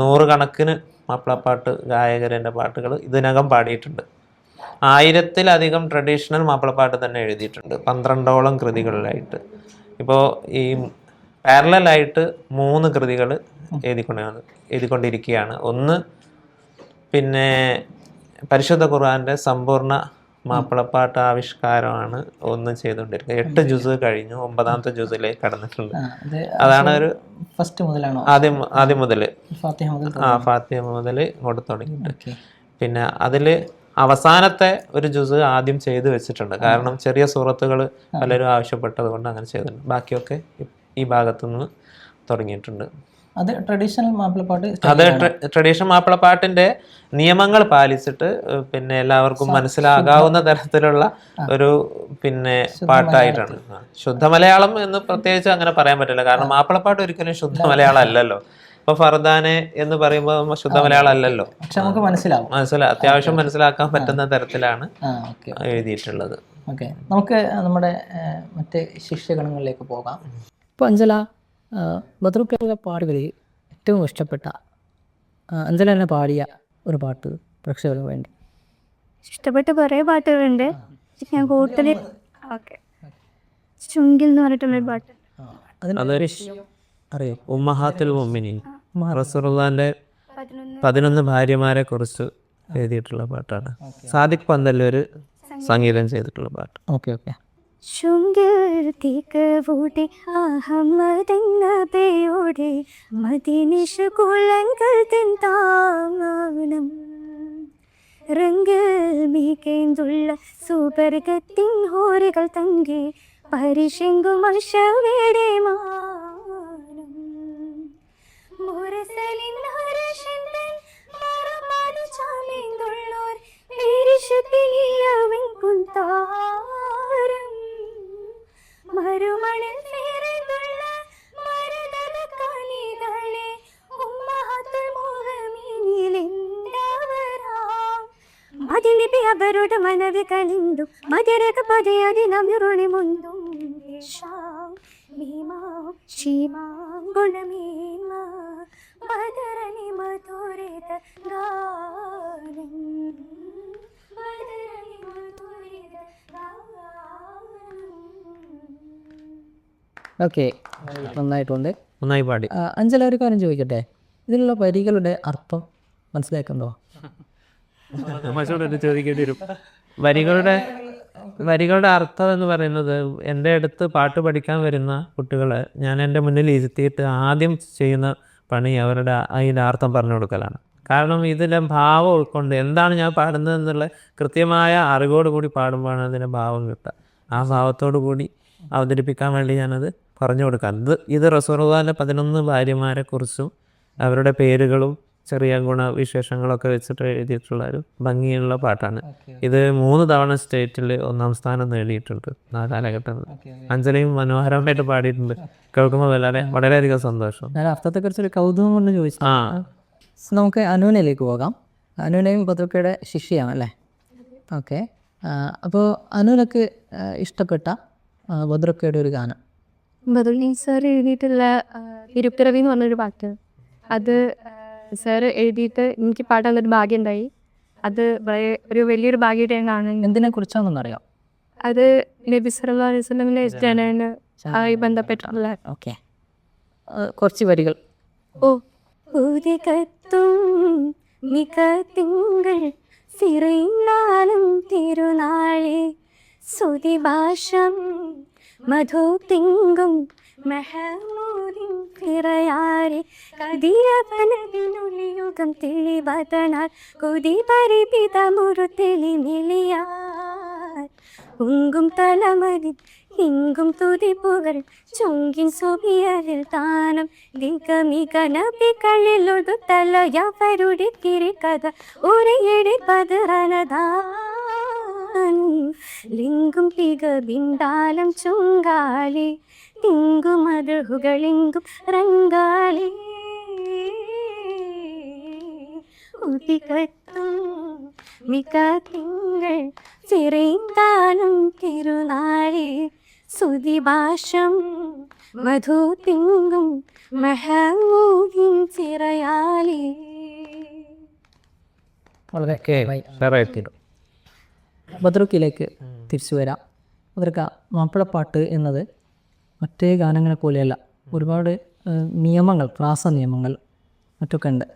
100 കണക്കിന് മാപ്പിളപ്പാട്ട് ഗായകരുടെ പാട്ടുകൾ ഇതിനകം പാടിയിട്ടുണ്ട്. 1000-ലധികം ട്രഡീഷണൽ മാപ്പിളപ്പാട്ട് തന്നെ എഴുതിയിട്ടുണ്ട്, 12ഓളം കൃതികളിലായിട്ട്. ഇപ്പോൾ ഈ പാരലായിട്ട് 3 കൃതികൾ എഴുതിക്കൊണ്ടിരിക്കുകയാണ്. ഒന്ന് പിന്നെ പരിശുദ്ധ ഖുർആന്റെ സമ്പൂർണ്ണ മാപ്പിളപ്പാട്ട് ആവിഷ്കാരമാണ് ഒന്ന് ചെയ്തുകൊണ്ടിരിക്കുന്നത്. 8 ജുസ് കഴിഞ്ഞു, 9ാമത്തെ ജുസിലേക്ക് കടന്നിട്ടുണ്ട്. അതാണ് ഒരു ആദ്യം മുതൽ ഫാത്തിഹ മുതൽ ഇങ്ങോട്ട് തുടങ്ങിയിട്ട്. പിന്നെ അതിൽ അവസാനത്തെ ഒരു ജുസ് ആദ്യം ചെയ്തു വെച്ചിട്ടുണ്ട്. കാരണം ചെറിയ സൂറത്തുകൾ പലരും ആവശ്യപ്പെട്ടത് കൊണ്ട് അങ്ങനെ ചെയ്തിട്ടുണ്ട്. ബാക്കിയൊക്കെ ഈ ഭാഗത്തു നിന്ന് തുടങ്ങിയിട്ടുണ്ട്. അത് ട്രഡീഷണൽ മാപ്പിളപ്പാട്ടിന്റെ നിയമങ്ങൾ പാലിച്ചിട്ട് പിന്നെ എല്ലാവർക്കും മനസ്സിലാകാവുന്ന തരത്തിലുള്ള ഒരു പിന്നെ പാട്ടായിട്ടാണ്. ശുദ്ധ മലയാളം എന്ന് പ്രത്യേകിച്ച് അങ്ങനെ പറയാൻ പറ്റില്ല. കാരണം മാപ്പിളപ്പാട്ട് ഒരിക്കലും ശുദ്ധ മലയാളം അല്ലല്ലോ. ഇപ്പൊ ഫർദാനെ എന്ന് പറയുമ്പോൾ ശുദ്ധ മലയാളം അല്ലല്ലോ, നമുക്ക് അത്യാവശ്യം മനസ്സിലാക്കാൻ പറ്റുന്ന തരത്തിലാണ് എഴുതിയിട്ടുള്ളത്. നമുക്ക് നമ്മുടെ മറ്റ് ശിഷ്യഗണങ്ങളിലേക്ക് പോകാം. ഇപ്പോൾ അഞ്ജല, ബദ്രുക്കയുടെ പാട്ടുകളിൽ ഏറ്റവും ഇഷ്ടപ്പെട്ട അഞ്ജല തന്നെ പാടിയ ഒരു പാട്ട് പ്രേക്ഷകർക്ക് വേണ്ടി? ഇഷ്ടപ്പെട്ട കുറേ പാട്ടുകളുണ്ട്. ഞാൻ കൂടുതൽ ചുങ്കിൽ എന്ന് പറഞ്ഞിട്ടുള്ളൊരു പാട്ട്, അറിയോ? ഉമ്മഹാത്തുൽ മുഅ്മിനീൻ, റസൂലുള്ളാഹിന്റെ 11 ഭാര്യമാരെ കുറിച്ച് എഴുതിയിട്ടുള്ള പാട്ടാണ്. സാദിഖ് പന്തല്ലൂർ സംഗീതം ചെയ്തിട്ടുള്ള പാട്ട്. Okay okay. ശുങ്കർത്തിക്കവൂടെ അഹമ്മദെന്ന പേയോടെ മദീനിഷ കുളങ്ങൾ താങ്ങണം റംഗ് മീകേന്തുള്ള സുവർഗത്തിൻ ഹോറുകൾ തങ്കി പരിശെങ്കും അശവേടെ മാനം മുരസലിൻ ഹർഷന്തൻ മറമാട് ചാമേന്തുള്ളോർ പേരിഷത്തിനില്ലവൻ കുന്താരം മരുമണിൽ ചേർന്നുള്ള മരതക കാലികളെ ഉമ്മഹത്തുൽ മുഹമ്മിനിലെന്തവരാം മതിലിപി അവരുടെ മനവി കലിന്തു മതിരക പതയതിനമിരുളി മുന്തും ഗുണമേന്മ മധുരണി മധുരിത ഗാനം മധുരണി മധുരിത ഗാനം. ഓക്കെ, നന്നായിട്ടുണ്ട്. നന്നായി പാടി. അഞ്ചല ഒരു കാര്യം ചോദിക്കട്ടെ, ഇതിലുള്ള വരികളുടെ അർത്ഥം മനസ്സിലാക്കുന്നുണ്ടോ? ചോദിക്കേണ്ടി വരും. വരികളുടെ അർത്ഥം എന്ന് പറയുന്നത്, എൻ്റെ അടുത്ത് പാട്ട് പഠിക്കാൻ വരുന്ന കുട്ടികളെ ഞാൻ എൻ്റെ മുന്നിൽ ഇരുത്തിയിട്ട് ആദ്യം ചെയ്യുന്ന പണി അവരുടെ അതിൻ്റെ അർത്ഥം പറഞ്ഞു കൊടുക്കലാണ്. കാരണം ഇതിലെ ഭാവം ഉൾക്കൊണ്ട് എന്താണ് ഞാൻ പാടുന്നത് എന്നുള്ള കൃത്യമായ അറിവോട് കൂടി പാടുമ്പോഴാണ് അതിൻ്റെ ഭാവം കിട്ടുക. ആ ഭാവത്തോടു കൂടി അവതരിപ്പിക്കാൻ വേണ്ടി ഞാനത് പറഞ്ഞു കൊടുക്കാം. ഇത് റസൂലുള്ളാഹിന്റെ 11 ഭാര്യമാരെക്കുറിച്ചും അവരുടെ പേരുകളും ചെറിയ ഗുണവിശേഷങ്ങളൊക്കെ വെച്ചിട്ട് എഴുതിയിട്ടുള്ള ഒരു ഭംഗിയുള്ള പാട്ടാണ്. ഇത് 3 തവണ സ്റ്റേറ്റിൽ 1ാം സ്ഥാനം നേടിയിട്ടുണ്ട് ആ കാലഘട്ടത്തിൽ. അഞ്ജലിയും മനോഹരമായിട്ട് പാടിയിട്ടുണ്ട്. കേൾക്കുമ്പോൾ വളരെയധികം സന്തോഷം. ഞാൻ അർത്ഥത്തെക്കുറിച്ചൊരു കൗതുകം കൊണ്ട് ചോദിച്ചു. നമുക്ക് അനുവിനിലേക്ക് പോകാം. അനുവിനെയും ബദ്രുക്കയുടെ ശിഷ്യയാണ് അല്ലേ? ഓക്കെ, അപ്പോൾ അനുവിനൊക്കെ ഇഷ്ടപ്പെട്ട ബദ്രുക്കയുടെ ഒരു ഗാനം. ബദുൽ സാർ എഴുതിയിട്ടുള്ള ഇരുപ്പിറവി എന്ന് പറഞ്ഞൊരു പാട്ട്, അത് സാർ എഴുതിയിട്ട് എനിക്ക് പാടാനൊരു ഭാഗ്യം ഉണ്ടായി. അത് ഒരു വലിയൊരു ഭാഗ്യമായിട്ട് ഞാൻ കാണുന്നു. എന്തിനെ കുറിച്ചാണെന്ന് അറിയാം? അത് നബി സല്ലല്ലാഹു അലൈഹി വസല്ലമിന്റെ ജനന ആയി ബന്ധപ്പെട്ടുള്ള. ഓക്കെ, കുറച്ച് വരികൾ. ഓ ഉദികത്തും മിക തിങ്കൾ സിറൈനാലും തിരുനാളെ സുതിഭാഷം മധു തിങ്കും മെഹമൂദിൻ തിറയാരെ കതിരവനവിനുള്ളിയുഗം തെളിവതനാൽ കൊതി പരിപിത മുറുതെളി മെളിയാർ ഉങ്കും തലമതി ഇങ്കും തുതിപ്പുകൾ ചുങ്കിൻ സുബിയരിൽ താനം ദിഗമിക നബികളിലൊരു തലയവരുടെ തിരികഥ ഉരയടി പതിറനതാൻ ലിംഗും തിക ബിന്ദാലം ചുങ്കാലി തിങ്കും മധുകളിങ്കും റങ്കാലി ഉദികത്തും മിക തിങ്കൾ ചിറൈന്താലും തിരുനാളി സുതിഭാഷം മധു തിങ്കും മെഹമൂദിൻ ചിറയാലി. വളരെ ബദ്രുക്കിലേക്ക് തിരിച്ചു വരാം. ബദ്രുക്ക, മാപ്പിളപ്പാട്ട് എന്നത് മറ്റേ ഗാനങ്ങളെ പോലെയല്ല, ഒരുപാട് നിയമങ്ങൾ, പ്രാസ നിയമങ്ങൾ മറ്റൊക്കെ ഉണ്ട്.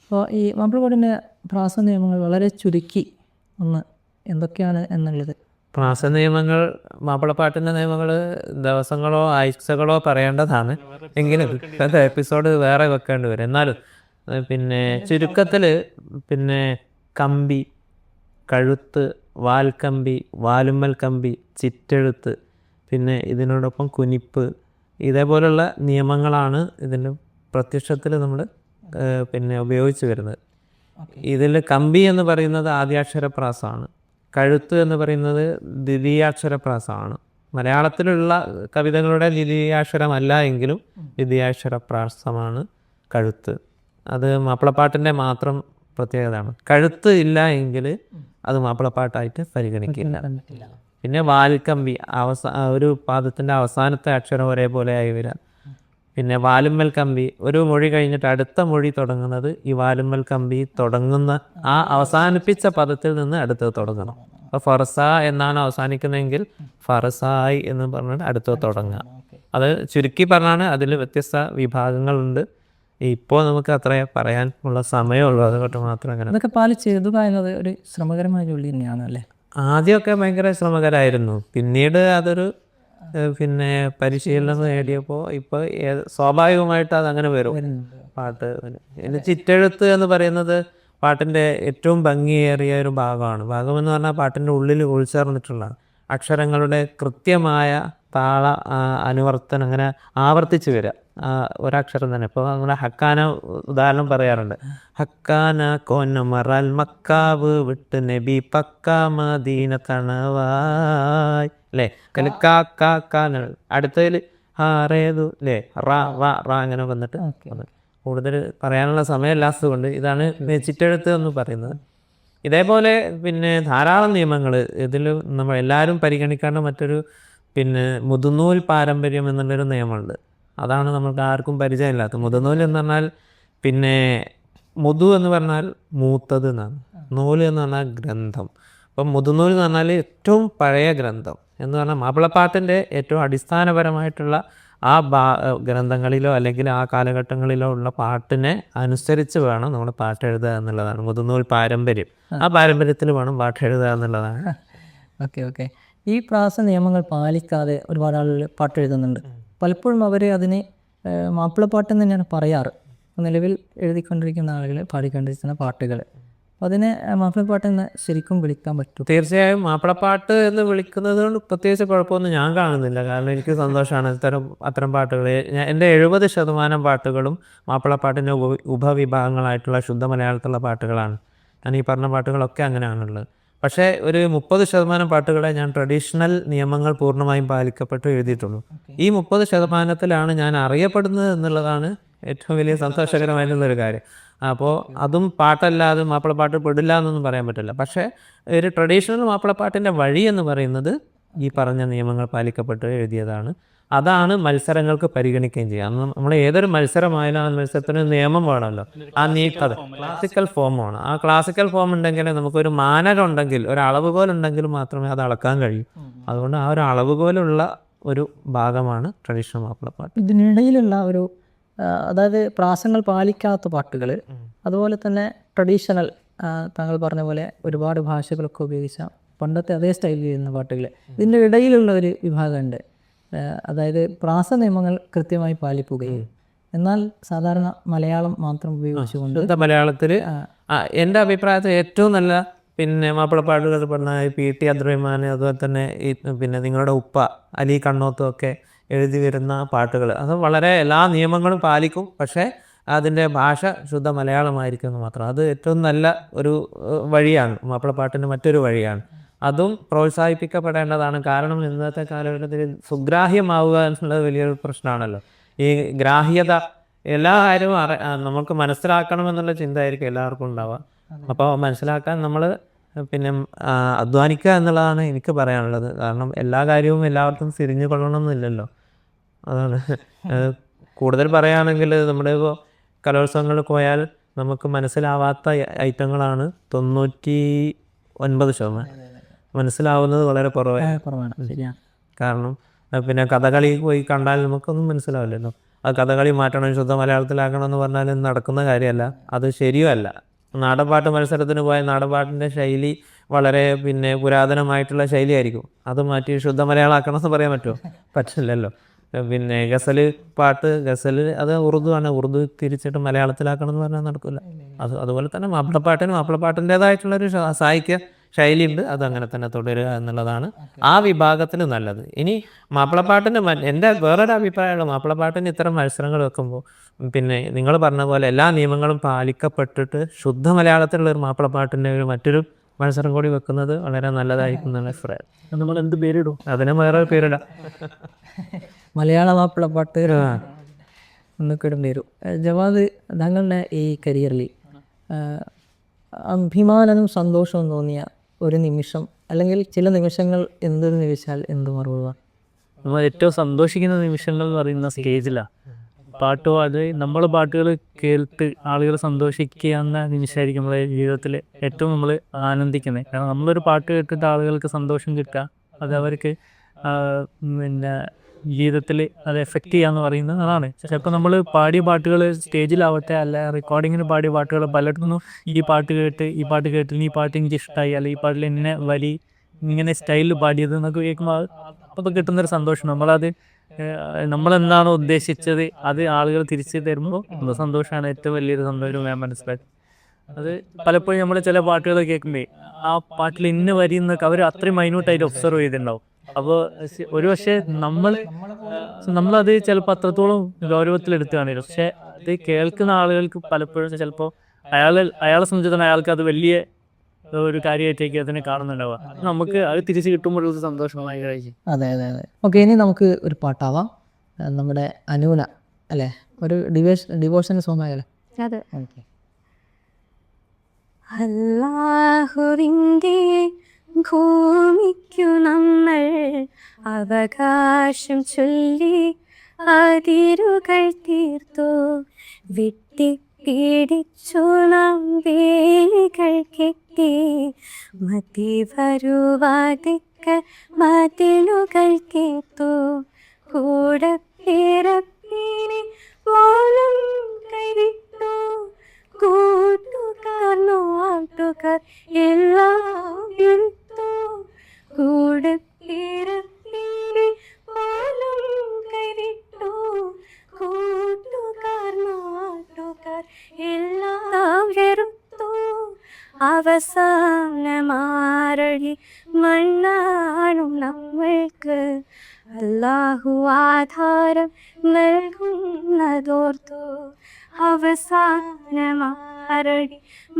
അപ്പോൾ ഈ മാപ്പിളപ്പാട്ടിൻ്റെ പ്രാസ നിയമങ്ങൾ വളരെ ചുരുക്കി ഒന്ന് എന്തൊക്കെയാണ് എന്നുള്ളത്. പ്രാസ നിയമങ്ങൾ, മാപ്പിളപ്പാട്ടിൻ്റെ നിയമങ്ങൾ ദിവസങ്ങളോ ആഴ്ചകളോ പറയേണ്ടതാണ്. എങ്കിലും ഇപ്പോഴത്തെ എപ്പിസോഡ് വേറെ വെക്കേണ്ടി വരും. എന്നാലും പിന്നെ ചുരുക്കത്തിൽ പിന്നെ കമ്പി, കഴുത്ത്, വാൽക്കമ്പി, വാലുമ്മൽ കമ്പി, ചിറ്റെഴുത്ത്, പിന്നെ ഇതിനോടൊപ്പം കുനിപ്പ്, ഇതേപോലുള്ള നിയമങ്ങളാണ് ഇതിൻ്റെ പ്രത്യക്ഷത്തിൽ നമ്മൾ പിന്നെ ഉപയോഗിച്ച് വരുന്നത്. ഇതിൽ കമ്പി എന്ന് പറയുന്നത് ആദ്യാക്ഷരപ്രാസമാണ്. കഴുത്ത് എന്ന് പറയുന്നത് ദ്വിതീയാക്ഷരപ്രാസമാണ്. മലയാളത്തിലുള്ള കവിതകളുടെ ദ്വിതീയാക്ഷരമല്ല എങ്കിലും ദ്വിതീയാക്ഷരപ്രാസമാണ് കഴുത്ത്. അത് മാപ്പിളപ്പാട്ടിൻ്റെ മാത്രം പ്രത്യേകതയാണ്. കഴുത്ത് ഇല്ല എങ്കിൽ അത് മാപ്പിളപ്പാട്ടായിട്ട് പരിഗണിക്കില്ല. പിന്നെ വാൽക്കമ്പി, ഒരു പാദത്തിൻ്റെ അവസാനത്തെ അക്ഷരം ഒരേപോലെ ആയി വരാം. പിന്നെ വാലുമ്മൽ കമ്പി, ഒരു മൊഴി കഴിഞ്ഞിട്ട് അടുത്ത മൊഴി തുടങ്ങുന്നത് ഈ വാലുമ്മൽ കമ്പി തുടങ്ങുന്ന ആ അവസാനിപ്പിച്ച പദത്തിൽ നിന്ന് അടുത്തത് തുടങ്ങണം. അപ്പോൾ ഫർസ എന്നാണ് അവസാനിക്കുന്നതെങ്കിൽ ഫർസായി എന്ന് പറഞ്ഞിട്ട് അടുത്തത് തുടങ്ങുക. അത് ചുരുക്കി പറഞ്ഞാണ്. അതിൽ വ്യത്യസ്ത വിഭാഗങ്ങളുണ്ട്. ഇപ്പോൾ നമുക്ക് അത്രേ പറയാനുള്ള സമയമുള്ളൂ, അതുകൊണ്ട് മാത്രം അങ്ങനെ. അതൊക്കെ പാലിച്ചെഴുതുക എന്നത് ഒരു ശ്രമകരമായ ജോലി തന്നെയാണ് അല്ലേ? ആദ്യമൊക്കെ ഭയങ്കര ശ്രമകരമായിരുന്നു. പിന്നീട് അതൊരു പിന്നെ പരിശീലനം നേടിയപ്പോൾ ഇപ്പോൾ സ്വാഭാവികമായിട്ട് അതങ്ങനെ വരും പാട്ട്. പിന്നെ ചിറ്റെഴുത്ത് എന്ന് പറയുന്നത് പാട്ടിൻ്റെ ഏറ്റവും ഭംഗിയേറിയ ഒരു ഭാഗമാണ്. ഭാഗമെന്ന് പറഞ്ഞാൽ പാട്ടിൻ്റെ ഉള്ളിൽ ഉൾച്ചേർന്നിട്ടുള്ളതാണ്. അക്ഷരങ്ങളുടെ കൃത്യമായ താള അനുവർത്തനം അങ്ങനെ ആവർത്തിച്ച് വരിക, ഒരക്ഷരം തന്നെ. ഇപ്പോൾ നമ്മുടെ ഹക്കാന ഉദാഹരണം പറയാറുണ്ട്. ഹക്കാന കോന്നമറൽ മക്കാവ് വിട്ട് നബി പക്ക മദീന തണവായ് അല്ലേ. കാക്കാന അടുത്തതിൽ ഹാറേതു അല്ലേ, റാ റാ റാ അങ്ങനെ വന്നിട്ട് കൂടുതൽ പറയാനുള്ള സമയമില്ലാത്തത് കൊണ്ട് ഇതാണ് ചിറ്റെഴുത്ത് എന്ന് പറയുന്നത്. ഇതേപോലെ പിന്നെ ധാരാളം നിയമങ്ങൾ ഇതിൽ നമ്മൾ എല്ലാവരും പരിഗണിക്കേണ്ട മറ്റൊരു പിന്നെ മുതുനൂൽ പാരമ്പര്യം എന്നുള്ളൊരു നിയമമുണ്ട്. അതാണ് നമുക്ക് ആർക്കും പരിചയമില്ലാത്തത്. മുതുനൂൽ എന്ന് പറഞ്ഞാൽ പിന്നെ മുതു എന്ന് പറഞ്ഞാൽ മൂത്തത് എന്നാണ്, നൂല് എന്ന് പറഞ്ഞാൽ ഗ്രന്ഥം. അപ്പം മുതുനൂൽ എന്ന് പറഞ്ഞാൽ ഏറ്റവും പഴയ ഗ്രന്ഥം എന്ന് പറഞ്ഞാൽ മാപ്പിളപ്പാട്ടിൻ്റെ ഏറ്റവും അടിസ്ഥാനപരമായിട്ടുള്ള ആ ഗ്രന്ഥങ്ങളിലോ അല്ലെങ്കിൽ ആ കാലഘട്ടങ്ങളിലോ ഉള്ള പാട്ടിനെ അനുസരിച്ച് വേണം നമ്മൾ പാട്ട് എഴുതുക എന്നുള്ളതാണ് മുതുനൂൽ പാരമ്പര്യം. ആ പാരമ്പര്യത്തിൽ വേണം പാട്ട് എഴുതുക എന്നുള്ളതാണ്. ഓക്കെ. ഈ പ്രാസ നിയമങ്ങൾ പാലിക്കാതെ ഒരുപാട് ആളുകൾ പാട്ട് എഴുതുന്നുണ്ട്. പലപ്പോഴും അവർ അതിന് മാപ്പിളപ്പാട്ടെന്ന് തന്നെയാണ് പറയാറ്. നിലവിൽ എഴുതിക്കൊണ്ടിരിക്കുന്ന ആളുകൾ പാടിക്കൊണ്ടിരിക്കുന്ന പാട്ടുകൾ, അപ്പോൾ അതിനെ മാപ്പിളപ്പാട്ടെന്ന് ശരിക്കും വിളിക്കാൻ പറ്റും? തീർച്ചയായും മാപ്പിളപ്പാട്ട് എന്ന് വിളിക്കുന്നത് കൊണ്ട് പ്രത്യേകിച്ച് കുഴപ്പമൊന്നും ഞാൻ കാണുന്നില്ല. കാരണം എനിക്ക് സന്തോഷമാണ് അത്തരം പാട്ടുകൾ. എൻ്റെ 70% പാട്ടുകളും മാപ്പിളപ്പാട്ടിൻ്റെ ഉപവിഭാഗങ്ങളായിട്ടുള്ള ശുദ്ധ മലയാളത്തിലുള്ള പാട്ടുകളാണ്. ഞാൻ ഈ പറഞ്ഞ പാട്ടുകളൊക്കെ അങ്ങനെയാണുള്ളത്. പക്ഷേ ഒരു 30% പാട്ടുകളെ ഞാൻ ട്രഡീഷണൽ നിയമങ്ങൾ പൂർണ്ണമായും പാലിക്കപ്പെട്ട് എഴുതിയിട്ടുള്ളൂ. ഈ 30%-ത്തിലാണ് ഞാൻ അറിയപ്പെടുന്നത് എന്നുള്ളതാണ് ഏറ്റവും വലിയ സന്തോഷകരമായിട്ടുള്ളൊരു കാര്യം. അപ്പോൾ അതും പാട്ടല്ലാതെ മാപ്പിളപ്പാട്ട് പെടില്ല എന്നൊന്നും പറയാൻ പറ്റില്ല. പക്ഷേ ഒരു ട്രഡീഷണൽ മാപ്പിളപ്പാട്ടിൻ്റെ വഴി എന്ന് പറയുന്നത് ഈ പറഞ്ഞ നിയമങ്ങൾ പാലിക്കപ്പെട്ട് എഴുതിയതാണ്. അതാണ് മത്സരങ്ങൾക്ക് പരിഗണിക്കുകയും ചെയ്യുക. അന്ന് നമ്മൾ ഏതൊരു മത്സരമായാലും ആ മത്സരത്തിന് നിയമം വേണമല്ലോ. ആ നീക്കത് ക്ലാസിക്കൽ ഫോമാണ്. ആ ക്ലാസിക്കൽ ഫോം ഉണ്ടെങ്കിൽ നമുക്കൊരു മാനകം ഒരു അളവുകോൽ ഉണ്ടെങ്കിൽ മാത്രമേ അത് അളക്കാൻ കഴിയൂ. അതുകൊണ്ട് ആ ഒരു അളവുകോലുള്ള ഒരു ഭാഗമാണ് ട്രഡീഷണൽ മാപ്പിളപ്പാട്ട്. ഇതിനിടയിലുള്ള ഒരു അതായത് പ്രാസങ്ങൾ പാലിക്കാത്ത പാട്ടുകൾ, അതുപോലെ തന്നെ ട്രഡീഷണൽ താങ്കൾ പറഞ്ഞ പോലെ ഒരുപാട് ഭാഷകളൊക്കെ ഉപയോഗിച്ച പണ്ടത്തെ അതേ സ്റ്റൈലിൽ ചെയ്യുന്ന പാട്ടുകൾ, ഇതിൻ്റെ ഇടയിലുള്ള ഒരു വിഭാഗമുണ്ട്. അതായത് പ്രാസ നിയമങ്ങൾ കൃത്യമായി പാലിക്കുകയും എന്നാൽ സാധാരണ മലയാളം മാത്രം ഉപയോഗിച്ചുകൊണ്ട് മലയാളത്തിൽ എൻ്റെ അഭിപ്രായത്തിൽ ഏറ്റവും നല്ല പിന്നെ മാപ്പിളപ്പാട്ടുകൾ പറഞ്ഞ PT അബ്ദുറഹ്മാൻ, അതുപോലെ തന്നെ ഈ പിന്നെ നിങ്ങളുടെ ഉപ്പ അലി കണ്ണോത്തും ഒക്കെ എഴുതി വരുന്ന പാട്ടുകൾ അത് വളരെ എല്ലാ നിയമങ്ങളും പാലിക്കും. പക്ഷേ അതിൻ്റെ ഭാഷ ശുദ്ധ മലയാളമായിരിക്കും എന്ന് മാത്രം. അത് ഏറ്റവും നല്ല ഒരു വഴിയാണ്, മാപ്പിളപ്പാട്ടിൻ്റെ മറ്റൊരു വഴിയാണ്. അതും പ്രോത്സാഹിപ്പിക്കപ്പെടേണ്ടതാണ്. കാരണം ഇന്നത്തെ കാലഘട്ടത്തിൽ സുഗ്രാഹ്യമാവുക എന്നുള്ളത് വലിയൊരു പ്രശ്നമാണല്ലോ. ഈ ഗ്രാഹ്യത എല്ലാ കാര്യവും നമുക്ക് മനസ്സിലാക്കണം എന്നുള്ള ചിന്തയായിരിക്കും എല്ലാവർക്കും ഉണ്ടാവുക. അപ്പോൾ മനസ്സിലാക്കാൻ നമ്മൾ പിന്നെ അധ്വാനിക്കുക എന്നുള്ളതാണ് എനിക്ക് പറയാനുള്ളത്. കാരണം എല്ലാ കാര്യവും എല്ലാവർക്കും തിരിഞ്ഞു കൊള്ളണമെന്നില്ലല്ലോ. അതാണ് കൂടുതൽ പറയുകയാണെങ്കിൽ നമ്മുടെ ഇപ്പോൾ കലോത്സവങ്ങളിൽ പോയാൽ നമുക്ക് മനസ്സിലാവാത്ത ഐറ്റങ്ങളാണ് 99%. മനസ്സിലാവുന്നത് വളരെ കുറവാണ്. ശരിയാണ്. കാരണം പിന്നെ കഥകളി പോയി കണ്ടാൽ നമുക്കൊന്നും മനസ്സിലാവില്ലല്ലോ. അത് കഥകളി മാറ്റണം, ശുദ്ധ മലയാളത്തിലാക്കണം എന്ന് പറഞ്ഞാൽ നടക്കുന്ന കാര്യമല്ല, അത് ശരിയുമല്ല. നാടൻപാട്ട് മത്സരത്തിന് പോയ നാടൻപാട്ടിൻ്റെ ശൈലി വളരെ പിന്നെ പുരാതനമായിട്ടുള്ള ശൈലിയായിരിക്കും. അത് മാറ്റി ശുദ്ധ മലയാളമാക്കണം എന്ന് പറയാൻ പറ്റുമോ? പറ്റില്ലല്ലോ. പിന്നെ ഗസൽ അത് ഉറുദു ആണ്. ഉറുദു തിരിച്ചിട്ട് മലയാളത്തിലാക്കണം എന്ന് പറഞ്ഞാൽ നടക്കില്ല. അതുപോലെ തന്നെ മാപ്പിളപ്പാട്ടിൻ്റെതായിട്ടുള്ളൊരു സാഹിത്യ ശൈലിയുണ്ട്. അതങ്ങനെ തന്നെ തുടരുക എന്നുള്ളതാണ് ആ വിഭാഗത്തിൽ നല്ലത്. ഇനി മാപ്പിളപ്പാട്ടിന് എൻ്റെ വേറൊരു അഭിപ്രായമുള്ള മാപ്പിളപ്പാട്ടിന് ഇത്തരം മത്സരങ്ങൾ വെക്കുമ്പോൾ പിന്നെ നിങ്ങൾ പറഞ്ഞ പോലെ എല്ലാ നിയമങ്ങളും പാലിക്കപ്പെട്ടിട്ട് ശുദ്ധ മലയാളത്തിലുള്ളൊരു മാപ്പിളപ്പാട്ടിൻ്റെ മറ്റൊരു മത്സരം കൂടി വെക്കുന്നത് വളരെ നല്ലതായിരിക്കും എന്നുള്ള അഭിപ്രായം. നമ്മൾ എന്ത് പേരിടും? അതിന് വേറെ പേരിടാം. മലയാള മാപ്പിളപ്പാട്ട് എന്നൊക്കെ ഇടേണ്ടി വരും. ജവാദ്, താങ്കളുടെ ഈ കരിയറിൽ അഭിമാനവും സന്തോഷവും തോന്നിയ ഒരു നിമിഷം അല്ലെങ്കിൽ ചില നിമിഷങ്ങൾ എന്തൊരു നിമിഷാൽ എന്ത് മറുപടി? നമ്മൾ ഏറ്റവും സന്തോഷിക്കുന്ന നിമിഷങ്ങൾ എന്ന് പറയുന്ന സ്റ്റേജിലാണ്. പാട്ടോ അത് നമ്മൾ പാട്ടുകൾ കേട്ട് ആളുകൾ സന്തോഷിക്കുക എന്ന നിമിഷമായിരിക്കും നമ്മുടെ ജീവിതത്തിൽ ഏറ്റവും നമ്മൾ ആനന്ദിക്കുന്നത്. കാരണം നമ്മളൊരു പാട്ട് കേട്ടിട്ട് ആളുകൾക്ക് സന്തോഷം കിട്ടുക, അത് അവർക്ക് പിന്നെ ജീവിതത്തിൽ അത് എഫക്റ്റ് ചെയ്യാന്ന് പറയുന്നത് അതാണ്. ചിലപ്പോൾ നമ്മൾ പാടിയ പാട്ടുകൾ സ്റ്റേജിലാവട്ടെ അല്ല റെക്കോർഡിങ്ങിന് പാടിയ പാട്ടുകൾ പലയിടത്തുനിന്നും ഈ പാട്ട് കേട്ട് ഈ പാട്ട് എനിക്ക് ഇഷ്ടമായി, അല്ല ഈ പാട്ടിൽ എന്നെ ഇങ്ങനെ സ്റ്റൈലിൽ പാടിയത് എന്നൊക്കെ കേൾക്കുമ്പോൾ അപ്പോൾ കിട്ടുന്നൊരു സന്തോഷം. നമ്മളെന്താണോ ഉദ്ദേശിച്ചത് അത് ആളുകൾ തിരിച്ച് തരുമ്പോൾ സന്തോഷമാണ് ഏറ്റവും വലിയൊരു സന്തോഷം ഞാൻ മനസ്സിലാക്കി. അത് പലപ്പോഴും നമ്മൾ ചില പാട്ടുകൾ കേൾക്കുമ്പോൾ ആ പാട്ടിൽ ഇന്ന വരി എന്നൊക്കെ അവർ അത്രയും മൈന്യൂട്ടായിട്ട് ഒബ്സർവ് ചെയ്തിട്ടുണ്ടാവും. അപ്പോൾ ഒരു പക്ഷേ നമ്മളത് ചിലപ്പോൾ അത്രത്തോളം ഗൗരവത്തിലെടുത്ത് കാണില്ല. പക്ഷെ അത് കേൾക്കുന്ന ആളുകൾക്ക് പലപ്പോഴും ചിലപ്പോൾ അയാളെ സംബന്ധിച്ചിടത്തോളം അയാൾക്ക് അത് വലിയ ഒരു കാര്യമായിട്ടേക്ക് അതിനെ കാണുന്നുണ്ടാവുക. നമുക്ക് അത് തിരിച്ച് കിട്ടുമ്പോഴൊരു സന്തോഷമായി കഴിച്ചു. അതെ അതെ അതെ. ഓക്കെ, ഇനി നമുക്ക് ഒരു പാട്ടാവാം. നമ്മുടെ അനൂന അല്ലേ, ഒരു ഡിവോഷൻ സോങ് ആയാലോ? അതെ. ഓക്കെ. അല്ലാഹുവിൻ്റെ ഭൂമിക്കു നമ്മൾ അവകാശം ചൊല്ലി അതിരുകൾ തീർത്തു, വെട്ടിപ്പിടിച്ചു നാം വേലികൾ കെട്ടി, മതി വരുവാതിക്ക മതിലുകൾ കേത്തു, കൂടെ പിറപ്പിനെ പോലും കൈവിട്ടു, കൂട്ടുകാർ നാട്ടുകാർ എല്ലാം എടുത്തു, കൂടെ പിറപ്പിനെ പോലും കൈവിട്ടു, കൂട്ടുകാർ നാട്ടുകാർ എല്ലാം വെറുത്തു, അവസാനമാരഴി മണ്ണാണു നമ്മൾക്ക് അല്ലാഹു ആധാരം നൽകുന്നതോർത്തു, അവസാനമാരഴി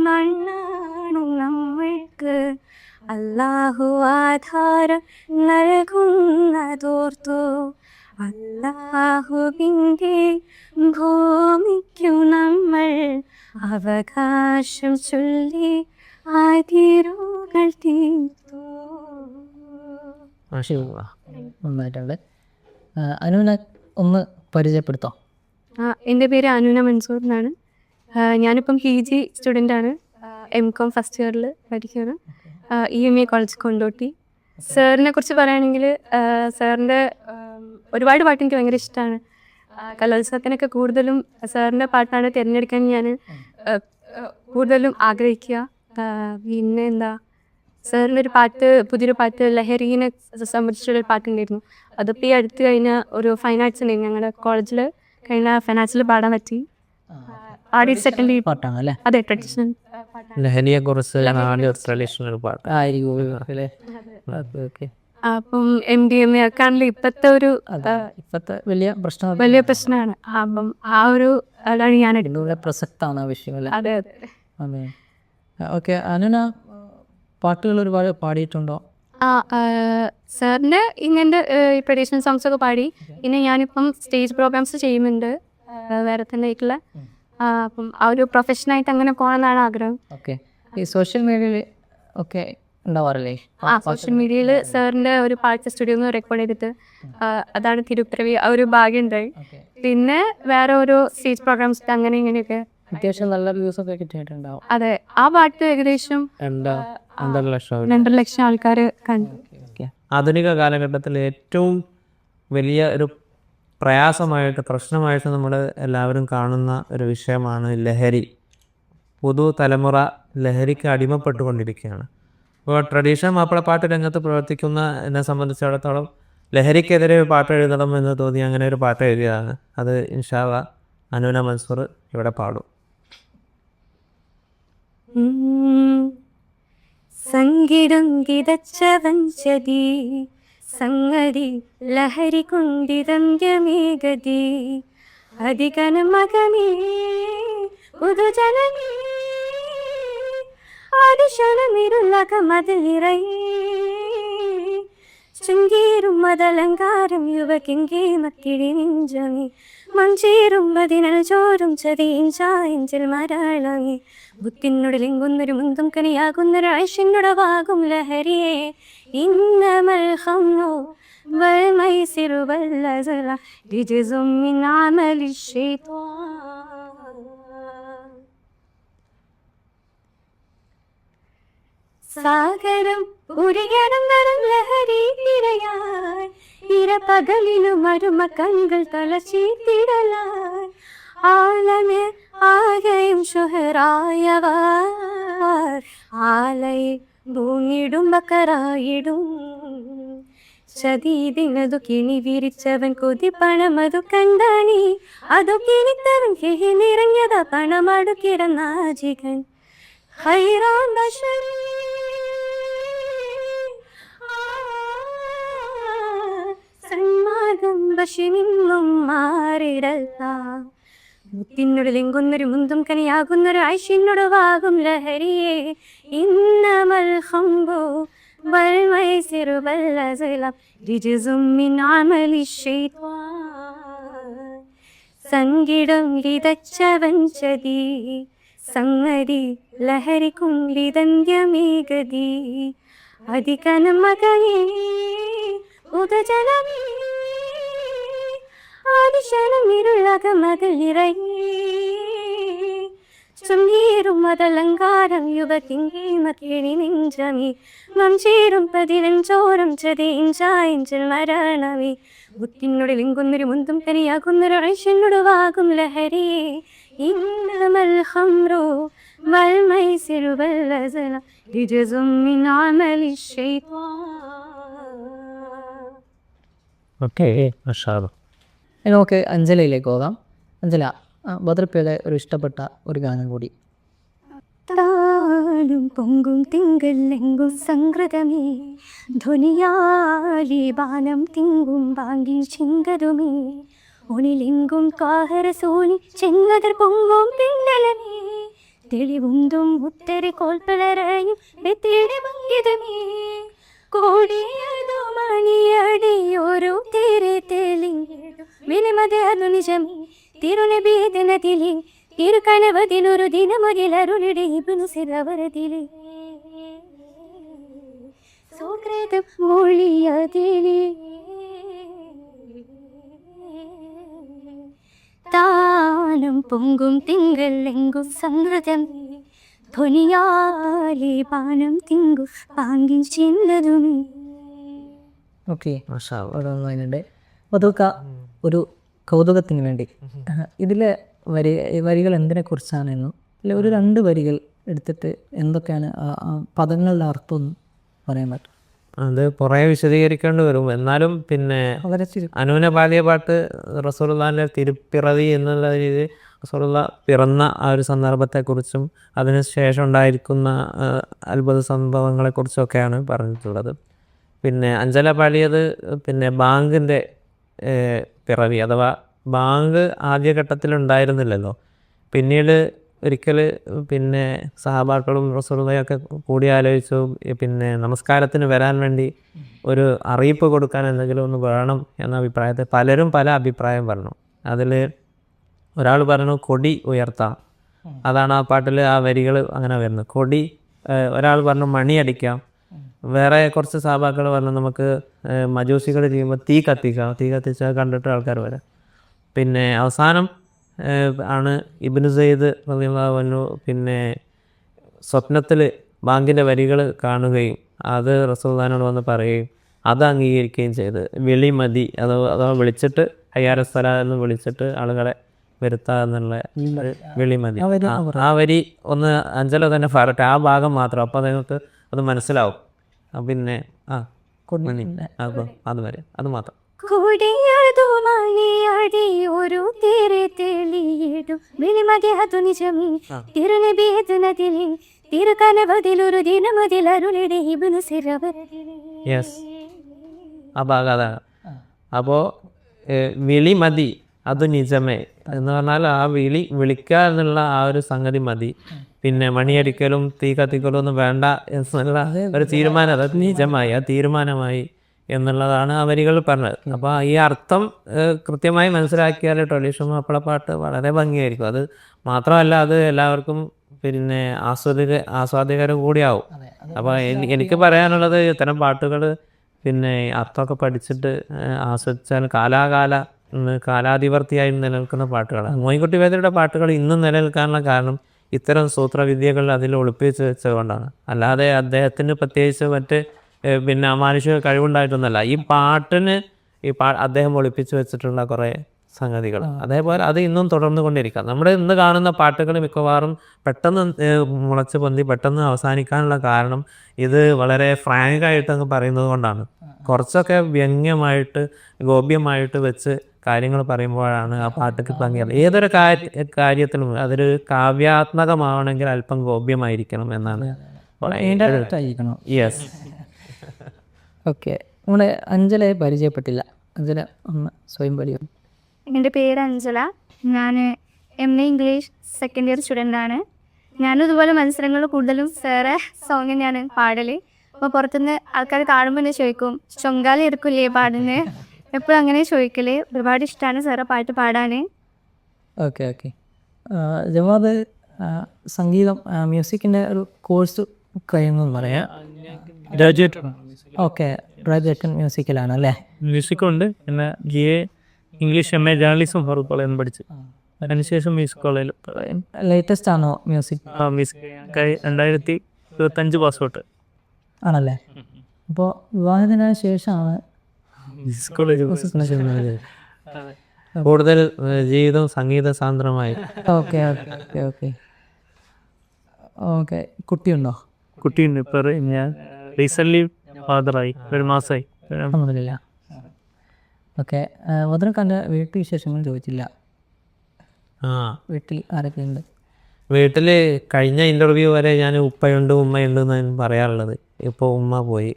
മണ്ണാണു നമ്മൾക്ക് അല്ലാഹു ആധാരം നൽകുന്നതോർത്തു, അല്ലാഹുവിൻ്റെ ഭൂമിക്കു നമ്മൾ അവകാശം ചൊല്ലി അതിരുകൾ തീർത്തു. നന്നായിട്ടുണ്ട്. അനൂന ഒന്ന് പരിചയപ്പെടുത്തോ? എൻ്റെ പേര് അനൂന മൻസൂർ എന്നാണ്. ഞാനിപ്പം PG സ്റ്റുഡൻ്റാണ്. MCOM ഫസ്റ്റ് ഇയറിൽ പഠിക്കുകയാണ്. EMA college Kondotty. സാറിനെ കുറിച്ച് പറയുകയാണെങ്കിൽ സാറിൻ്റെ ഒരുപാട് പാട്ട് എനിക്ക് ഭയങ്കര ഇഷ്ടമാണ്. കലോത്സവത്തിനൊക്കെ കൂടുതലും സാറിൻ്റെ പാട്ടാണ് തിരഞ്ഞെടുക്കാൻ ഞാൻ കൂടുതലും ആഗ്രഹിക്കുക. പിന്നെ എന്താ, സാറിൻ്റെ ഒരു പാട്ട്, പുതിയൊരു പാട്ട് ലഹരീനെ സംബന്ധിച്ചുള്ളൊരു പാട്ടുണ്ടായിരുന്നു. അതിപ്പോൾ ഈ അടുത്ത് കഴിഞ്ഞ ഒരു ഫൈൻ ആർട്സ് ഉണ്ടായിരുന്നു ഞങ്ങളുടെ കോളേജിൽ, കഴിഞ്ഞ ഫൈൻ ആർട്സിൽ പാടാൻ പറ്റി. ആദ്യ സെക്കൻഡ് പാട്ടാണ് അല്ലേ? അതെ, ട്രഡീഷണൽ ലഹരിയെ കുറിച്ച് ട്രഡീഷണൽ പാട്ട് ആയിരിക്കും അല്ലേ? ഓക്കെ. അപ്പം MDMA ഒക്കെ ആണല്ലോ ഇപ്പോഴത്തെ ഒരു ഇപ്പോഴത്തെ വലിയ പ്രശ്നമാണ്. അപ്പം ആ ഒരു അതാണ് ഞാൻ എടുക്കുന്നത്. പ്രസക്താണ് ആ വിഷയം അല്ലേ? അതെ അതെ അതെ. ഓക്കെ, അനൂന പാട്ടുകൾ ഒരുപാട് പാടിയിട്ടുണ്ടോ? സാറിൻ്റെ ഇങ്ങനത്തെ ട്രഡീഷണൽ സോങ്സ് ഒക്കെ പാടി. പിന്നെ ഞാനിപ്പം സ്റ്റേജ് പ്രോഗ്രാംസ് ചെയ്യുന്നുണ്ട് വേറെ തന്നെ ആയിട്ടുള്ള. അപ്പം ആ ഒരു പ്രൊഫഷനായിട്ട് അങ്ങനെ പോകണമെന്നാണ് ആഗ്രഹം. ഓക്കെ. ഈ സോഷ്യൽ മീഡിയയിൽ ഒക്കെ ഉണ്ടാവാറില്ലേ? സോഷ്യൽ മീഡിയയിൽ സാറിൻ്റെ ഒരു പാട്ട് സ്റ്റുഡിയോ റെക്കോർഡ് ചെയ്തിട്ട് അതാണ് തിരുപ്പിറവി, ആ ഒരു ഭാഗ്യം ഉണ്ടായി. പിന്നെ വേറെ ഓരോ സ്റ്റേജ് പ്രോഗ്രാംസ് അങ്ങനെ ഇങ്ങനെയൊക്കെ അത്യാവശ്യം നല്ല വ്യൂസ് ഒക്കെ കിട്ടിയിട്ടുണ്ടാവും. അതെ, ആ പാട്ട് ഏകദേശം 2.5 ലക്ഷം ആൾക്കാർ കണ്ടു. ആധുനിക കാലഘട്ടത്തിൽ ഏറ്റവും വലിയ ഒരു പ്രയാസമായിട്ട് പ്രശ്നമായിട്ട് നമ്മൾ എല്ലാവരും കാണുന്ന ഒരു വിഷയമാണ് ലഹരി. പുതുതലമുറ ലഹരിക്ക് അടിമപ്പെട്ടുകൊണ്ടിരിക്കുകയാണ്. ഇപ്പോൾ ട്രഡീഷണൽ മാപ്പിളപ്പാട്ട് രംഗത്ത് പ്രവർത്തിക്കുന്ന എന്നെ സംബന്ധിച്ചിടത്തോളം ലഹരിക്കെതിരെ ഒരു പാട്ട് എഴുതണം എന്ന് തോന്നി അങ്ങനെ ഒരു പാട്ട് എഴുതിയതാണ്. അത് ഇൻഷാ അല്ലാഹ് അനൂന മൻസൂർ ഇവിടെ പാടും. സംഗീതം കിതച്ചവൻ ചതി സംഗതി ലഹരി കുണ്ടിതംഗമേഗതി അധികന മകമേ പുതുജനമേ ആദിശണമിരുളക മതിലിറൈ ചുങ്കേറും മതലങ്കാരം യുവകെങ്കേ മക്കിഴി നെഞ്ചമേ മഞ്ചേറും പതിനൽ ചോറും ചതിയും ചായഞ്ചൽ മരാളമേ ബുത്തിനുടലെങ്കുന്നൊരു മുന്തും കനിയാകുന്നൊരു ആഴ്ചനുടവാകും ലഹരിയെ ഇന്നമൽ ഹംനു വൽമൈസിറു വല്ലസല രിജ്സും മിൻ അമലി ശൈത്വാൻ. സാഗരം ഉരിയടങ്ങറും ലഹരി തിരയായി ഇരപകലിലും അരുമ കൺകൾ തലച്ചീത്തിടലായി ആലമേ ആകെയും ഷുഹറായവർ ആലയിൽ ഭൂങ്ങിടും ബക്കറായിടും ചതീതിനതു കിണി വിരിച്ചവൻ കൊതി പണമതു കണ്ടാണി അതു കിണിത്തവൻ കിഴി നിറഞ്ഞത പണമടു കിടന്നാജികൻ ഹൈറാൻ ബശരി സന്മാർഗം ബശിനിന്നും മാറിടല്ല മുത്തിനുടലെങ്കുന്നൊരു മുന്തും കനിയാകുന്നൊരു ഐഷിനൊടുവാകും ലഹരിയെ ഇന്നമൽ ഹംബു والميسر والأزلام رجز من عمل الشيطان സംഗീതം വിതച്ചവൻ ചതി സംഗതി ലഹരിക്കും വിതന്യമേകതി അധികനം മകയേ ഉദജനമേ ആദിശനം ഇരുളകമതിൽ നിറയേ ചുംബീരും അതലങ്കാരം യുവതിങ്കി മതിയണി നെഞ്ചമേ വംശീരും പതിനഞ്ചോരം ചതിഞ്ചായഞ്ചിൽ മരണമേ ബുദ്ധിനുടലിങ്കുന്നൊരു മുന്തും കനിയാകുന്നൊരു ഐഷനൊടുവാകും ലഹരിയെ ഇന്നമൽ ഹംറു വൽമൈസിറു വല്ലസല റിജസും മിൻ അമലി ശൈത്വാൻ. ഓക്കെ മാഷാഅല്ലാ. ഇനി നമുക്ക് അഞ്ജലയിലേക്ക് പോകാം. അഞ്ജല, ബദർപ്പയുടെ ഒരു ഇഷ്ടപ്പെട്ട ഒരു ഗാനം കൂടി. താളും പൊങ്കും തിങ്കളെങ്കും സംഗ്രതമേ ധ്വനിയാലി ബാനം തിങ്കും ബാങ്കിൽ ചിങ്കതുമേ ഒണിലെങ്കും കാഹര സോണി ചെങ്ങതർ പൊങ്കും പിന്നലമേ തെളിവുന്തും ഉത്തര കോൽപ്പലറയും വെത്തിയുടെ മങ്കിതമേ കോടിയതു മണിയടിയൊരു തിരെ തെളിഞ്ഞിടും വിലമതി അതു നിജമേ തിരുനബീദിനത്തിലെ തിരുക്കനവതിലൊരു ദിനമതിലരുളിടെ ഇബ്നു സിറവരതിലെ സുകൃതം മൊഴിയതിലെ താനും പൊങ്കും തിങ്കളെങ്കും സംഗൃതം ധ്വനിയാലി പാനം തിങ്കു പാങ്കിൽ ചിന്തതുമേ. ഓക്കെ, മാഷാഅല്ലാ. ഓരോന്നതിനുണ്ട്. മധുക്ക, ഒരു കൗതുകത്തിന് വേണ്ടി ഇതിലെ വരികൾ എന്തിനെ കുറിച്ചാണെന്നും അല്ലെ ഒരു 2 വരികൾ എടുത്തിട്ട് എന്തൊക്കെയാണ് ആ പദങ്ങളുടെ അർത്ഥം ഒന്ന് പറയാൻ പറ്റും? അത് കുറേ വിശദീകരിക്കേണ്ടി വരും. എന്നാലും പിന്നെ വളരെ അനൂന പാടിയ പാട്ട് റസൂലുള്ളാഹിന്റെ തിരുപ്പിറവി എന്നുള്ള രീതിയിൽ റസൂലുള്ള പിറന്ന ആ ഒരു സന്ദർഭത്തെക്കുറിച്ചും അതിന് ശേഷം ഉണ്ടായിരിക്കുന്ന അത്ഭുത സംഭവങ്ങളെക്കുറിച്ചൊക്കെയാണ് പറഞ്ഞിട്ടുള്ളത്. പിന്നെ അഞ്ജല പാടിയത് പിന്നെ ബാങ്കിൻ്റെ പിറവി, അഥവാ ബാങ്ക് ആദ്യഘട്ടത്തിൽ ഉണ്ടായിരുന്നില്ലല്ലോ. പിന്നീട് ഒരിക്കൽ പിന്നെ സഹാബാക്കളും റസൂലുള്ളാഹിയൊക്കെ കൂടി ആലോചിച്ചു, പിന്നെ നമസ്കാരത്തിന് വരാൻ വേണ്ടി ഒരു അറിയിപ്പ് കൊടുക്കാൻ എന്തെങ്കിലും ഒന്ന് വേണം എന്ന അഭിപ്രായത്തിൽ പലരും പല അഭിപ്രായം പറഞ്ഞു. അതിൽ ഒരാൾ പറഞ്ഞു കൊടി ഉയർത്താം, അതാണ് ആ പാട്ടിൽ ആ വരികൾ അങ്ങനെ വരുന്നത്. കൊടി. ഒരാൾ പറഞ്ഞു മണിയടിക്കാം. വേറെ കുറച്ച് സഹാബാക്കൾ പറഞ്ഞു നമുക്ക് മജൂസികൾ ചെയ്യുമ്പോൾ തീ കത്തിക്കാം, തീ കത്തിച്ചാൽ കണ്ടിട്ട് ആൾക്കാർ വരാം. പിന്നെ അവസാനം ആണ് ഇബ്നു സയ്യിദ് റളിയല്ലാഹു അൻഹു പിന്നെ സ്വപ്നത്തിൽ ബാങ്കിൻ്റെ വരികൾ കാണുകയും അത് റസൂലുള്ളാഹിനോട് വന്ന് പറയുകയും അത് അംഗീകരിക്കുകയും ചെയ്ത് വിളി മതി, അഥവാ വിളിച്ചിട്ട് ഹയ്യാല സ്വലാ എന്ന് വിളിച്ചിട്ട് ആളുകളെ വരുത്തുക എന്നുള്ള വിളി മതി. ആ വരി ഒന്ന് അഞ്ജല തന്നെ പറയട്ടെ, ആ ഭാഗം മാത്രം, അപ്പോൾ നിങ്ങൾക്ക് അത് മനസ്സിലാവും. പിന്നെ അത് വരെ അത് മാത്രം. കൊടിയതു മണിയടിയൊരു തിരെ തെളിയിടും വിളിമതി അതു നിജമേ തിരുനബീദിനത്തിലെ തിരുക്കനവതിലൊരു ദിനമതിലരുളിടെ ഇബ്നു സിറവരതിലെ. യെസ്, ആ ഭാഗം അതാണ്. അപ്പോൾ വിളി മതി അത് നിജമേ എന്ന് പറഞ്ഞാൽ ആ വിളിക്കുക എന്നുള്ള ആ ഒരു സംഗതി മതി. പിന്നെ മണിയടിക്കലും തീ കത്തിക്കലും ഒന്നും വേണ്ട എന്നുള്ള ഒരു തീരുമാനം, അത് നിജമായി, ആ തീരുമാനമായി എന്നുള്ളതാണ് ആ വരികൾ പറഞ്ഞത്. അപ്പോൾ ഈ അർത്ഥം കൃത്യമായി മനസ്സിലാക്കിയാൽ ട്രഡീഷണൽ മാപ്പിളപ്പാട്ട് വളരെ ഭംഗിയായിരിക്കും. അത് മാത്രമല്ല അത് എല്ലാവർക്കും പിന്നെ ആസ്വാദികരം കൂടിയാവും. അപ്പോൾ എനിക്ക് പറയാനുള്ളത് ഇത്തരം പാട്ടുകൾ പിന്നെ അർത്ഥമൊക്കെ പഠിച്ചിട്ട് ആസ്വദിച്ചാൽ കാലാധിവർത്തിയായി നിലനിൽക്കുന്ന പാട്ടുകളാണ്. മോയിൻകുട്ടി വൈദ്യരുടെ പാട്ടുകൾ ഇന്നും നിലനിൽക്കാനുള്ള കാരണം ഇത്തരം സൂത്രവിദ്യകൾ അതിൽ ഒളിപ്പിച്ച് വെച്ചതുകൊണ്ടാണ്. അല്ലാതെ അദ്ദേഹത്തിന് പ്രത്യേകിച്ച് മറ്റ് പിന്നെ അമാനുഷിക കഴിവുണ്ടായിട്ടൊന്നുമല്ല. ഈ പാട്ടിന് അദ്ദേഹം ഒളിപ്പിച്ച് വെച്ചിട്ടുള്ള കുറേ സംഗതികൾ, അതേപോലെ അത് ഇന്നും തുടർന്നു കൊണ്ടിരിക്കാം. നമ്മുടെ ഇന്ന് കാണുന്ന പാട്ടുകൾ മിക്കവാറും പെട്ടെന്ന് മുളച്ച് പൊന്തി പെട്ടെന്ന് അവസാനിക്കാനുള്ള കാരണം ഇത് വളരെ ഫ്രാങ്കായിട്ട് അങ്ങ് പറയുന്നത് കൊണ്ടാണ്. കുറച്ചൊക്കെ വ്യംഗ്യമായിട്ട് ഗോപ്യമായിട്ട് വെച്ച് കാര്യങ്ങൾ പറയുമ്പോഴാണ് ആ പാട്ടൊക്കെ ഭംഗിയുള്ളത്. ഏതൊരു കാര്യത്തിലും അതൊരു കാവ്യാത്മകമാവണമെങ്കിൽ അല്പം ഗോപ്യമായിരിക്കണം എന്നാണ്. ആയിരിക്കണം. യെസ്. ഓക്കെ, നമ്മുടെ അഞ്ജലയെ പരിചയപ്പെട്ടില്ല. അഞ്ജല ഒന്ന് സ്വയം പരിചയം. എൻ്റെ പേര് അഞ്ജല. ഞാൻ MA ഇംഗ്ലീഷ് സെക്കൻഡ് ഇയർ സ്റ്റുഡൻ്റാണ്. ഞാനും ഇതുപോലെ മത്സരങ്ങളിൽ കൂടുതലും സാറെ സോങ് തന്നെയാണ് പാടൽ. അപ്പോൾ പുറത്തുനിന്ന് ആൾക്കാർ കാണുമ്പോൾ തന്നെ ചോദിക്കും, ചൊങ്കാലി എടുക്കില്ലേ പാടുന്നത്? എപ്പോഴും അങ്ങനെ ചോദിക്കൽ. ഒരുപാട് ഇഷ്ടമാണ് സാറെ പാട്ട് പാടാൻ. Okay okay. ജവാദ് സംഗീതം മ്യൂസിക്കിൻ്റെ ഒരു കോഴ്സ് കഴിയുമെന്ന് പറയാം. ഗ്രാജുവേറ്റ് ഓക്കെ, ഗ്രാജുവേഷൻ മ്യൂസിക്കിലാണ് അല്ലേ? മ്യൂസിക്കുണ്ട്. പിന്നെ GA English MA journalism Farook കോളേജിൽ നിന്ന് പഠിച്ചു. അതിനുശേഷം മ്യൂസിക് കോളേജിൽ ലേറ്റസ്റ്റ് ആണോ മ്യൂസിക്? മ്യൂസിക് 2025 പാസ്ഔട്ട് ആണല്ലേ? അപ്പോൾ വിവാഹത്തിന് ശേഷമാണ് മ്യൂസിക് കോളേജ് കൂടുതൽ ജീവിതം സംഗീത സാന്ദ്രമായി. Okay okay okay okay okay. കുട്ടിയുണ്ടോ? കുട്ടിയുണ്ട്. ഇപ്പോൾ ഞാൻ റീസെൻ്റ്ലി ഫാദറായി, 1 മാസമായി. ഒന്നുമില്ല. ഓക്കെ, വധുക്കൻ്റെ വീട്ടു വിശേഷങ്ങൾ ചോദിച്ചില്ല. വീട്ടിൽ ആരൊക്കെ ഉണ്ട്? വീട്ടിൽ കഴിഞ്ഞ ഇൻ്റർവ്യൂ വരെ ഞാൻ ഉപ്പയുണ്ട് ഉമ്മയുണ്ട് എന്നാണ് പറയാറുള്ളത്. ഇപ്പോൾ ഉമ്മ പോയി,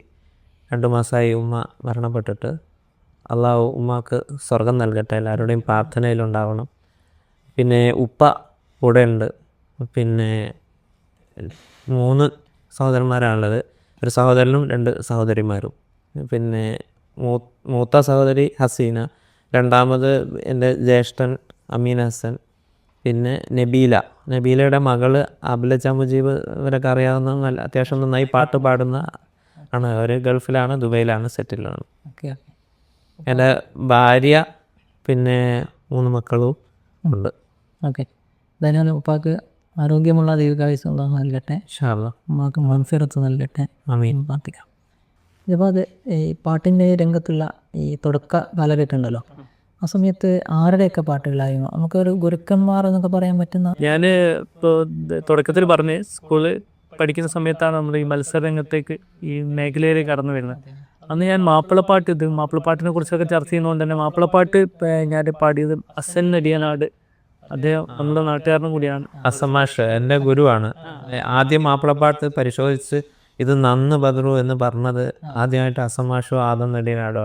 2 മാസമായി ഉമ്മ മരണപ്പെട്ടിട്ട്. അള്ളാഹു ഉമ്മക്ക് സ്വർഗം നൽകട്ടെ, എല്ലാവരുടെയും പ്രാർത്ഥനയിലുണ്ടാവണം. പിന്നെ ഉപ്പ കൂടെ ഉണ്ട്. പിന്നെ 3 സഹോദരന്മാരാണുള്ളത്. ഒരു സഹോദരനും 2 സഹോദരിമാരും. പിന്നെ മൂത്ത സഹോദരി ഹസീന, രണ്ടാമത് എൻ്റെ ജ്യേഷ്ഠൻ അമീൻ ഹസൻ, പിന്നെ നബീലയുടെ മകള് അബിലച്ച മുജീബ്. ഇവരൊക്കെ അറിയാവുന്ന നല്ല അത്യാവശ്യം നന്നായി പാട്ട് പാടുന്ന ആണ്. അവർ ഗൾഫിലാണ്, ദുബൈയിലാണ് സെറ്റിലാണ്. ഓക്കെ എൻ്റെ ഭാര്യ, പിന്നെ 3 മക്കളും ഉണ്ട്. ഓക്കെ. ധന്യവാദം. ഉപ്പാക്ക് ആരോഗ്യമുള്ള ദീർഘായുസ് നൽകട്ടെ. ഇൻഷാ അല്ലാഹ്. ഉമ്മാക്ക് മഗ്ഫിറത്ത് നൽകട്ടെ. ആമീൻ. പ്രാർത്ഥിക്കാം. അപ്പോൾ അത് ഈ പാട്ടിൻ്റെ രംഗത്തുള്ള ഈ തുടക്ക കാലഘട്ടം ഉണ്ടല്ലോ, ആ സമയത്ത് ആരുടെയൊക്കെ പാട്ടുകളായിരുന്നു? നമുക്കൊരു ഗുരുക്കന്മാർ എന്നൊക്കെ പറയാൻ പറ്റുന്ന? ഞാൻ ഇപ്പോൾ തുടക്കത്തിൽ പറഞ്ഞ് സ്കൂളിൽ പഠിക്കുന്ന സമയത്താണ് നമ്മൾ ഈ മത്സരരംഗത്തേക്ക് ഈ മേഖലയിലേക്ക് കടന്നു വരുന്നത്. അന്ന് ഞാൻ മാപ്പിളപ്പാട്ടിനെ കുറിച്ചൊക്കെ ചർച്ച ചെയ്യുന്നതുകൊണ്ട് തന്നെ മാപ്പിളപ്പാട്ട് ഞാൻ പാടിയത് അസൻ നടിയനാട്. അദ്ദേഹം നമ്മുടെ നാട്ടുകാരനും കൂടിയാണ്. അസമാഷ് എൻ്റെ ഗുരുവാണ്. ആദ്യം മാപ്പിളപ്പാട്ട് പരിശോധിച്ച് ഇത് നന്ന് ബദറു എന്ന് പറഞ്ഞത് ആദ്യമായിട്ട് അസമാഷോ ആദം നടിയനാടോ.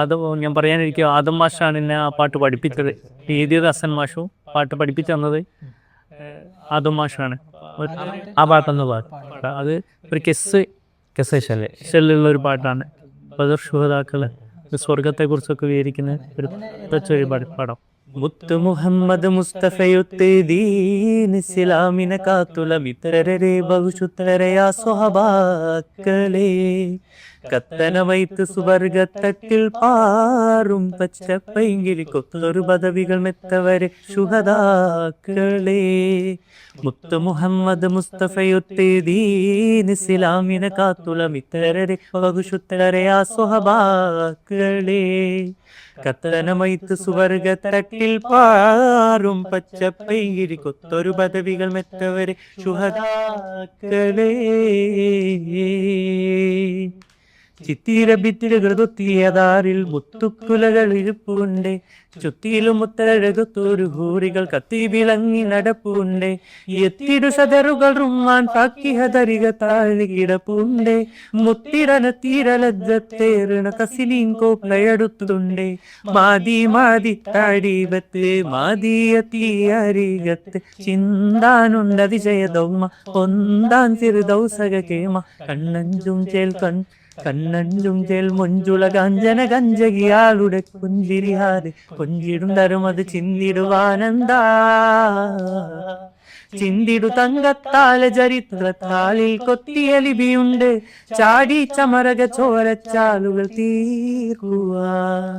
അത് ഞാൻ പറയാനിരിക്കും, ആദം മാഷാണ് എന്നെ ആ പാട്ട് പഠിപ്പിച്ചത്. എഴുതിയത് അസൻ മാഷും പാട്ട് പഠിപ്പിച്ചു തന്നത് ആദം മാഷാണ്. ആ പാട്ടൊന്ന് പാട്ട്. അത് ഒരു ഷെല്ലുള്ള ഒരു പാട്ടാണ്. ബദർ ശുഹദാക്കള് സ്വർഗത്തെക്കുറിച്ചൊക്കെ വിവരിക്കുന്ന ഒരു പാടം. മുത്ത് മുഹമ്മദ് മുസ്തഫയൊത്ത് ദീൻ ഇസ്ലാമിനെ കാത്തുല മിത്രരെ ബഹുശുത്രരയാ സ്വഹബാക്കളെ കത്തന വൈത്ത് സുവർഗത്തട്ടിൽ പാറും പച്ചപ്പൈങ്കിലി കൊത്തൊരു പദവികൾ മെത്തവരെ ശുഹദാക്കളെ. മുത്ത് മുഹമ്മദ് മുസ്തഫയൊത്ത് ദീൻ ഇസ്ലാമിനെ കാത്തുല മിത്രരെ ബഹുശുത്രരയാ സ്വഹബാക്കളെ കത്തനമൈത്ത് സുവർഗത്തട്ടിൽ പാറും പച്ചപ്പൈങ്കിരി കൊത്തൊരു പദവികൾ മെത്തവരെ ശുഹദാക്കളെ. ചിത്തിര ഭിത്തിരകൃതൊത്തിയതാറിൽ മുത്തുക്കുലകൾ ഇരിപ്പുണ്ട്. ചുത്തിയിലും മുത്തഴകത്തൊരു ഹൂറികൾ കത്തി വിളങ്ങി നടപ്പുണ്ട്. എത്തിടു സദറുകൾ റുമ്മാൻ പാക്കിഹതരിക താഴി കിടപ്പുണ്ട്. മുത്തിരന തീരലജ്ജത്തേറിണ കസിലീൻ കോപ്ലയടുത്തുണ്ട്. മാതി മാതി താടിപത്ത് മാതിയ തീയരികത്ത് ചിന്താനുണ്ടതിശയദൗമ ഒന്താൻ സിറുദൗസക കേമ കണ്ണഞ്ചും ചേൽ മൊഞ്ചുള കാഞ്ചന കഞ്ചകിയാളുടെ പുഞ്ചിരിഹാത് കൊഞ്ചിടും തരുമത് ചിന്തിടുവാനന്ദാ. ചിന്തിടു തങ്കത്താല ചരിത്രത്താലിൽ കൊത്തിയ ലിപിയുണ്ട്. ചാടി ചമരക ചോരച്ചാലുകൾ തീർക്കുവാൻ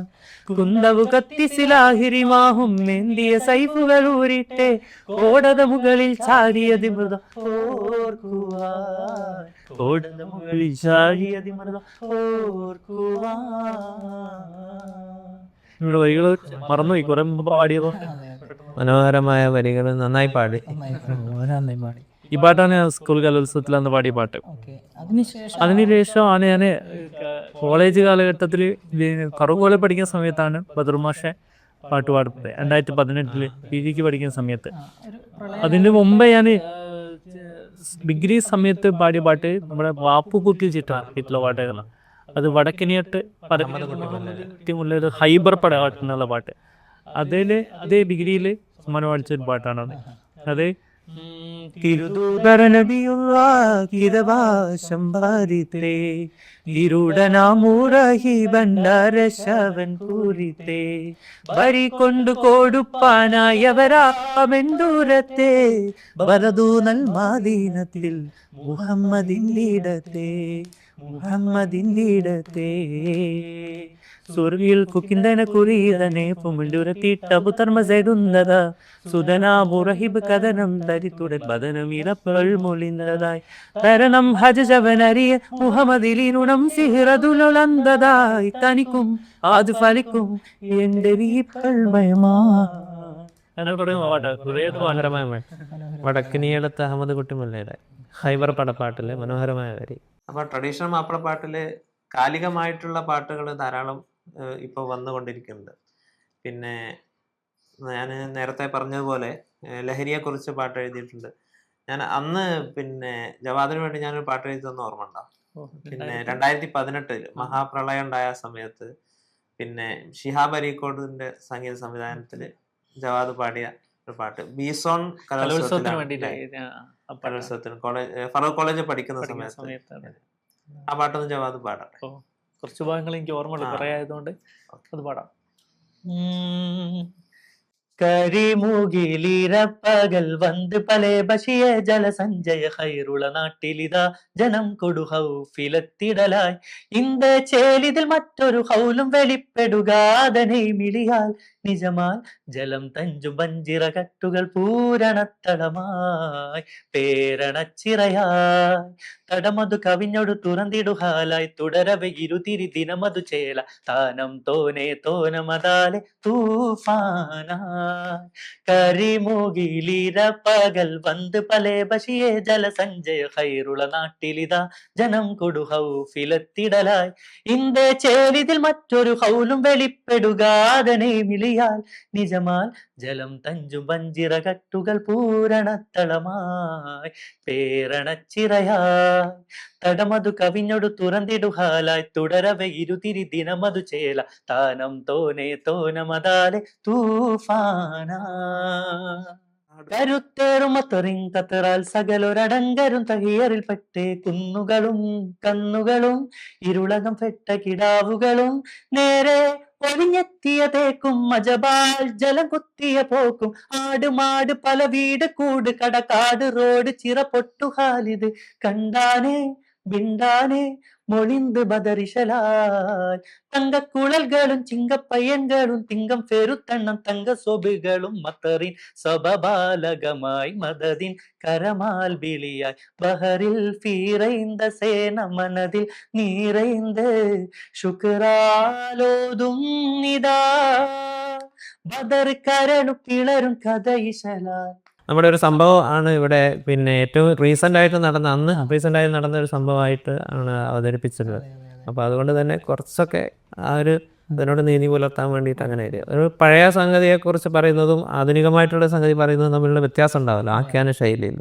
കുന്തവു കത്തിസിലാഹിരിമാഹും മേന്തിയ സൈഫുകൾ ഊരിട്ടെ കോടത മുകളിൽ ചാടിയതി മൃത ഓർക്കുവാൻ. കോടത മുകളിൽ ചാടിയതി മൃത ഓർക്കുവാൻ. വരികൾ മറന്നുപോയി, കുറെ മുമ്പ് പാടിയപ്പോ. മനോഹരമായ വരികൾ, നന്നായി പാടി. ഈ പാട്ടാണ് ഞാൻ സ്കൂൾ കലോത്സവത്തിൽ അന്ന് പാടിയ പാട്ട്. അതിനുശേഷമാണ് ഞാൻ കോളേജ് കാലഘട്ടത്തിൽ ഫറൂഖ് കോളേജ് പഠിക്കുന്ന സമയത്താണ് ബദറുമാഷെ പാട്ട് പാടുന്നത് 2018 PGക്ക് പഠിക്കുന്ന സമയത്ത്. അതിന് മുമ്പേ ഞാൻ ഡിഗ്രി സമയത്ത് പാടിയ പാട്ട് നമ്മുടെ വാപ്പുകുട്ടി ചിട്ടാണ് ഹിറ്റ്ലോ പാട്ടുകളാണ്. അത് വടക്കനിയട്ട് പരമുള്ള ഹൈബർ പടപാട്ട് എന്നുള്ള പാട്ട്. അതേ ഡിഗ്രിയിൽ സമ്മാനം അടിച്ചൊരു പാട്ടാണത്. അത് കൊണ്ട് കൊടുപ്പാനായവരാമെന്തൂരത്തെ ബലദൂനൽ മാദീനത്തിൽ മുഹമ്മദിന്റെ സുർവിൽ കുക്കിന്തന കുറിയതനെ പുമിണ്ടുരത്തിട്ടബു തർമസെടുന്നത സുദനാ മുറഹിബ് കഥനം തരിത്തുടൻ ബദനമിലപ്പൾ മൊളിന്നതായി തരണം ഹജവനറിയ മുഹമ്മദിലിനുണം സിഹിറതുലന്തതായി തനിക്കും അത് ഫലിക്കും എന്റെ വീപ്പൾമയമാ. വടക്കിനിയടത്ത് അഹമ്മദ് കുട്ടിമുല്ലയുടെ ഹൈബർ പടപ്പാട്ടിലെ മനോഹരമായ വരി. അപ്പോൾ ട്രഡീഷണൽ മാപ്പിളപ്പാട്ടിൽ കാലികമായിട്ടുള്ള പാട്ടുകൾ ധാരാളം ഇപ്പോൾ വന്നുകൊണ്ടിരിക്കുന്നുണ്ട്. പിന്നെ ഞാൻ നേരത്തെ പറഞ്ഞതുപോലെ ലഹരിയെക്കുറിച്ച് പാട്ട് എഴുതിയിട്ടുണ്ട്. ഞാൻ അന്ന് പിന്നെ ജവാദിന് വേണ്ടി ഞാനൊരു പാട്ട് എഴുതിയെന്ന് ഓർമ്മ ഉണ്ടാവും. പിന്നെ 2018 മഹാപ്രളയം ഉണ്ടായ സമയത്ത് പിന്നെ ഷിഹാബ് അരീക്കോടിന്റെ സംഗീത സംവിധാനത്തിൽ ജവാദ് പാടിയ ഒരു പാട്ട് ബീസോൺ കലോത്സവത്തിന് ഫറൂഖ് കോളേജിൽ പഠിക്കുന്ന സമയത്ത് ആ പാട്ടൊന്ന് ജവാദ് പാടാം. കുറച്ച് ഭാഗങ്ങൾ എനിക്ക് ഓർമ്മയുണ്ട്, കുറെ ആയതുകൊണ്ട് അത് പാടാം. കരിമുകിലിരപ്പകൽ വന്ന് പലേ ബഷിയ ജലസഞ്ചയ ഹൈറുള നാട്ടിലിതാ ജനം കൊടു ഹൗഫിലെത്തിടലായി ഇന്ത ചേലിതിൽ മറ്റൊരു ഹൗലും വെളിപ്പെടുകാതനെ മിളിയാൽ നിജമാൽ ജലം തഞ്ചും വഞ്ചിറ കട്ടുകൾ പൂരണത്തടമായി പേരണച്ചിറയായി തടമതു കവിഞ്ഞൊടു തുറന്നിടുഹാലായി തുടരവെ ഇരുതിരി ദിനമതു ചേല താനം തോനെ തോനമതാലെ തൂഫാനാ കരിമുകിലിര പകൽ വന്ന് പലേ ബഷിയെ ജലസഞ്ചയ ഹൈറുള നാട്ടിലിതാ ജനം കൊടു ഹൗഫിലെത്തിടലായി ഇന്ത ചേലിതിൽ മറ്റൊരു ഹൗലും വെളിപ്പെടുകാതനെ മിളിയാൽ നിജമാൽ ജലം തഞ്ചും വഞ്ചിറ കട്ടുകൾ പൂരണത്തളമായി പേരണച്ചിറയായി തടമതു കവിഞ്ഞൊടു തുറന്നിടുഹാലായി തുടരവെ ഇരുതിരി ദിനമതു ചേല താനം തോനെ തോനമതാലെ തൂഫാനാ കരുത്തേറുമത്തൊറിങ്കത്തറാൽ സകലൊരടങ്കരും തഹിയറിൽ പെട്ടേ കുന്നുകളും കന്നുകളും ഇരുളകം പെട്ട കിടാവുകളും നേരെ ഒളിഞ്ഞെത്തിയ തേക്കും മജബാൽ ജലം കുത്തിയ പോക്കും ആടുമാട് പല വീട് കൂട് കടക്കാട് റോഡ് ചിറ പൊട്ടുഹാലിത് കണ്ടാനേ ബിണ്ടാനേ മൊളിந்து ബദറിശലാൽ തങ്കക്കുഴൽകളും ചിങ്കപ്പയ്യൻകളും തിങ്കം ഫെരുത്തണ്ണം തങ്ക സൊബുകളും മത്തറിൻ സ്വബാലകമായി മദതിൻ കരമാൽ വിളിയായി ബഹറിൽ ഫീറൈந்த சேன மனதில் நீரைந்து ശുക്രാലോതും നിദാ ബദർ കരണു കിളരും കഥയിശലാൽ. നമ്മുടെ ഒരു സംഭവം ആണ് ഇവിടെ പിന്നെ ഏറ്റവും റീസെൻ്റ് ആയിട്ട് നടന്ന ഒരു സംഭവമായിട്ട് ആണ് അവതരിപ്പിച്ചത്. അപ്പോൾ അതുകൊണ്ട് തന്നെ കുറച്ചൊക്കെ ആ ഒരു ഇതിനോട് നീതി പുലർത്താൻ വേണ്ടിയിട്ട് അങ്ങനെ ഒരു പഴയ സംഗതിയെക്കുറിച്ച് പറയുന്നതും ആധുനികമായിട്ടുള്ള സംഗതി പറയുന്നതും തമ്മിലുള്ള വ്യത്യാസം ഉണ്ടാവില്ല ആഖ്യാന ശൈലിയിൽ.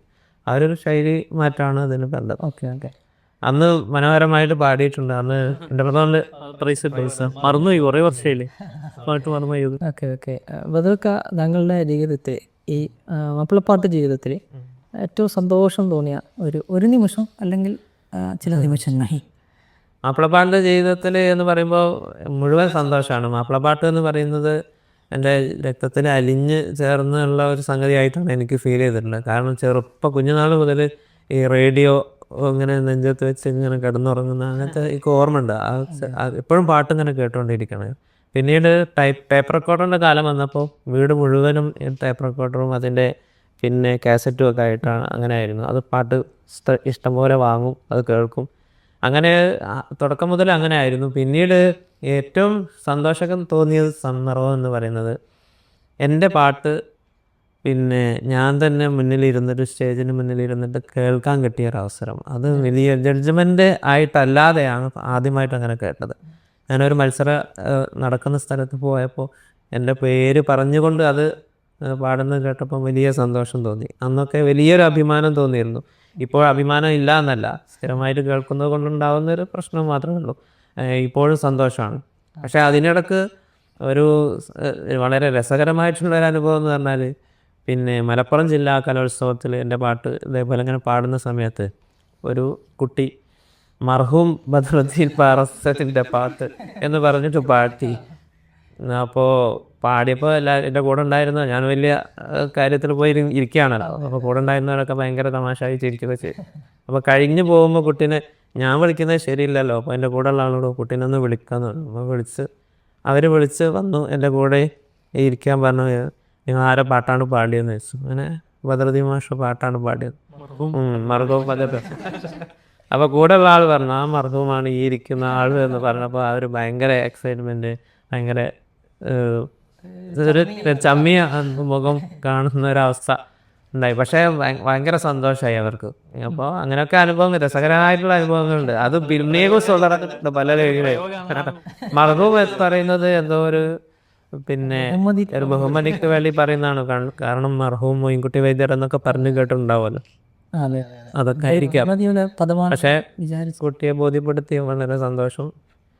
ആ ഒരു ശൈലി മാറ്റമാണ് അതിന് കണ്ടത്. ഓക്കെ അന്ന് മനോഹരമായിട്ട് പാടിയിട്ടുണ്ട്. അന്ന് എൻ്റെ പ്രധാന മറന്നുപോയി, കുറേ വർഷമായില്ലേ പാട്ട് മറന്നുപോയി. ഓക്കെ ബദറുക്ക താങ്കളുടെ ജീവിതത്തിൽ ഈ മാപ്പിളപ്പാട്ട് ജീവിതത്തിൽ ഏറ്റവും സന്തോഷം തോന്നിയ ഒരു നിമിഷം അല്ലെങ്കിൽ ചില നിമിഷങ്ങൾ? മാപ്പിളപ്പാട്ടിൻ്റെ ജീവിതത്തിൽ എന്ന് പറയുമ്പോൾ മുഴുവൻ സന്തോഷമാണ്. മാപ്പിളപ്പാട്ട് എന്ന് പറയുന്നത് എൻ്റെ രക്തത്തിൽ അലിഞ്ഞ് ചേർന്നുള്ള ഒരു സംഗതിയായിട്ടാണ് എനിക്ക് ഫീൽ ചെയ്തിട്ടുള്ളത്. കാരണം കുഞ്ഞുനാൾ മുതൽ ഈ റേഡിയോ ഇങ്ങനെ നെഞ്ചത്ത് വെച്ച് ഇങ്ങനെ കിടന്നുറങ്ങുന്ന അങ്ങനത്തെ എനിക്ക് ഓർമ്മ ഉണ്ട്. എപ്പോഴും പാട്ട് ഇങ്ങനെ കേട്ടുകൊണ്ടിരിക്കണം. പിന്നീട് ടേപ്പ് റെക്കോർഡറിൻ്റെ കാലം വന്നപ്പോൾ വീട് മുഴുവനും ടേപ്പ് റെക്കോർഡറും അതിൻ്റെ പിന്നെ കാസറ്റും ഒക്കെ ആയിട്ടാണ് അങ്ങനെ ആയിരുന്നു. അത് പാട്ട് ഇഷ്ടംപോലെ വാങ്ങും, അത് കേൾക്കും. അങ്ങനെ തുടക്കം മുതൽ അങ്ങനെ ആയിരുന്നു. പിന്നീട് ഏറ്റവും സന്തോഷം തോന്നിയ സന്ദർഭം എന്ന് പറയുന്നത് എൻ്റെ പാട്ട് പിന്നെ ഞാൻ തന്നെ മുന്നിലിരുന്നിട്ട് സ്റ്റേജിന് മുന്നിലിരുന്നിട്ട് കേൾക്കാൻ കിട്ടിയൊരവസരം, അത് വലിയ ജഡ്ജ്മെൻ്റ് ആയിട്ടല്ലാതെയാണ് ആദ്യമായിട്ട് അങ്ങനെ കേട്ടത്. ഞാനൊരു മത്സരം നടക്കുന്ന സ്ഥലത്ത് പോയപ്പോൾ എൻ്റെ പേര് പറഞ്ഞുകൊണ്ട് അത് പാടുന്നത് കേട്ടപ്പോൾ വലിയ സന്തോഷം തോന്നി. അന്നൊക്കെ വലിയൊരു അഭിമാനം തോന്നിയിരുന്നു. ഇപ്പോൾ അഭിമാനം ഇല്ല എന്നല്ല, സ്ഥിരമായിട്ട് കേൾക്കുന്നത് കൊണ്ടുണ്ടാകുന്ന ഒരു പ്രശ്നം മാത്രമേ ഉള്ളൂ. ഇപ്പോഴും സന്തോഷമാണ്. പക്ഷേ അതിനിടക്ക് ഒരു വളരെ രസകരമായിട്ടുള്ളൊരു അനുഭവം എന്ന് പറഞ്ഞാൽ, പിന്നെ മലപ്പുറം ജില്ലാ കലോത്സവത്തിൽ എൻ്റെ പാട്ട് ഇതേപോലെ ഇങ്ങനെ പാടുന്ന സമയത്ത് ഒരു കുട്ടി മർഹൂം ബദ്രുദ്ദീൻ പാറസത്തിൻ്റെ പാട്ട് എന്ന് പറഞ്ഞിട്ട് പാടി. അപ്പോൾ പാടിയപ്പോൾ എൻ്റെ കൂടെ ഉണ്ടായിരുന്ന, ഞാൻ വലിയ കാര്യത്തിൽ പോയി ഇരിക്കുകയാണല്ലോ, അപ്പോൾ കൂടെ ഉണ്ടായിരുന്നവരൊക്കെ ഭയങ്കര തമാശയായി ചിരിക്കുകയൊക്കെ ചെയ്യും. അപ്പോൾ കഴിഞ്ഞ് പോകുമ്പോൾ കുട്ടീനെ ഞാൻ വിളിക്കുന്നത് ശരിയില്ലല്ലോ, അപ്പോൾ എൻ്റെ കൂടെ ഉള്ള ആളോട് കുട്ടീനെ ഒന്ന് വിളിക്കാമെന്ന് പറഞ്ഞു. അപ്പോൾ അവർ വിളിച്ച് വന്നു, എൻ്റെ കൂടെ ഇരിക്കാൻ പറഞ്ഞു. നിങ്ങൾ ആരെ പാട്ടാണ് പാടിയെന്ന് ചോദിച്ചു. അങ്ങനെ ബദ്രുദ്ദീൻ മാഷ് പാട്ടാണ് പാടിയത്, മർഹൂം ബദ്രുദ്ദീൻ. അപ്പോൾ കൂടെ ഉള്ള ആൾ പറഞ്ഞു ആ മർഹൂമാണ് ഈ ഇരിക്കുന്ന ആൾ എന്ന് പറഞ്ഞപ്പോൾ അവർ ഭയങ്കര എക്സൈറ്റ്മെൻറ്റ്, ഭയങ്കര ഒരു ചമ്മിയ മുഖം കാണുന്ന ഒരവസ്ഥ ഉണ്ടായി. പക്ഷേ ഭയങ്കര സന്തോഷമായി അവർക്ക്. അപ്പോൾ അങ്ങനെയൊക്കെ അനുഭവങ്ങൾ, രസകരമായിട്ടുള്ള അനുഭവങ്ങളുണ്ട്. അത് പിന്നീട് തുടർന്നിട്ടുണ്ട് പല രീതിയിലും. മർഹൂം എന്ന് പറയുന്നത് എന്തോ ഒരു പിന്നെ ഒരു ബഹുമതിക്ക് വേണ്ടി പറയുന്നതാണ്. കാരണം മർഹൂം മൊയ്ൻകുട്ടി വൈദ്യർ എന്നൊക്കെ പറഞ്ഞു കേട്ടിട്ടുണ്ടാവുമല്ലോ, അതൊക്കെ ആയിരിക്കാം. പക്ഷേ കുട്ടിയെ ബോധ്യപ്പെടുത്തി വളരെ സന്തോഷം.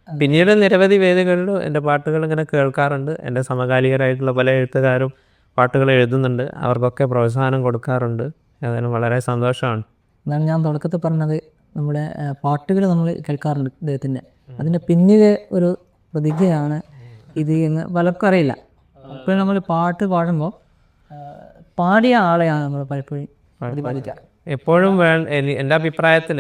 പിന്നീട് നിരവധി വേദികളിൽ എൻ്റെ പാട്ടുകൾ ഇങ്ങനെ കേൾക്കാറുണ്ട്. എൻ്റെ സമകാലികരായിട്ടുള്ള പല എഴുത്തുകാരും പാട്ടുകൾ എഴുതുന്നുണ്ട്, അവർക്കൊക്കെ പ്രോത്സാഹനം കൊടുക്കാറുണ്ട്. അതിന് വളരെ സന്തോഷമാണ്. എന്നാണ് ഞാൻ തുടക്കത്തിൽ പറഞ്ഞത്, നമ്മുടെ പാട്ടുകൾ നമ്മൾ കേൾക്കാറുണ്ട് അദ്ദേഹത്തിൻ്റെ, അതിൻ്റെ പിന്നിലെ ഒരു പ്രതിഭയാണ് ഇത് എന്ന് പലർക്കും അറിയില്ല. അപ്പോൾ നമ്മൾ പാട്ട് പാടുമ്പോൾ പാടിയ ആളെയാണ് നമ്മൾ പലപ്പോഴും പ്രതിപാദിക്കുക. എപ്പോഴും എൻ്റെ അഭിപ്രായത്തിൽ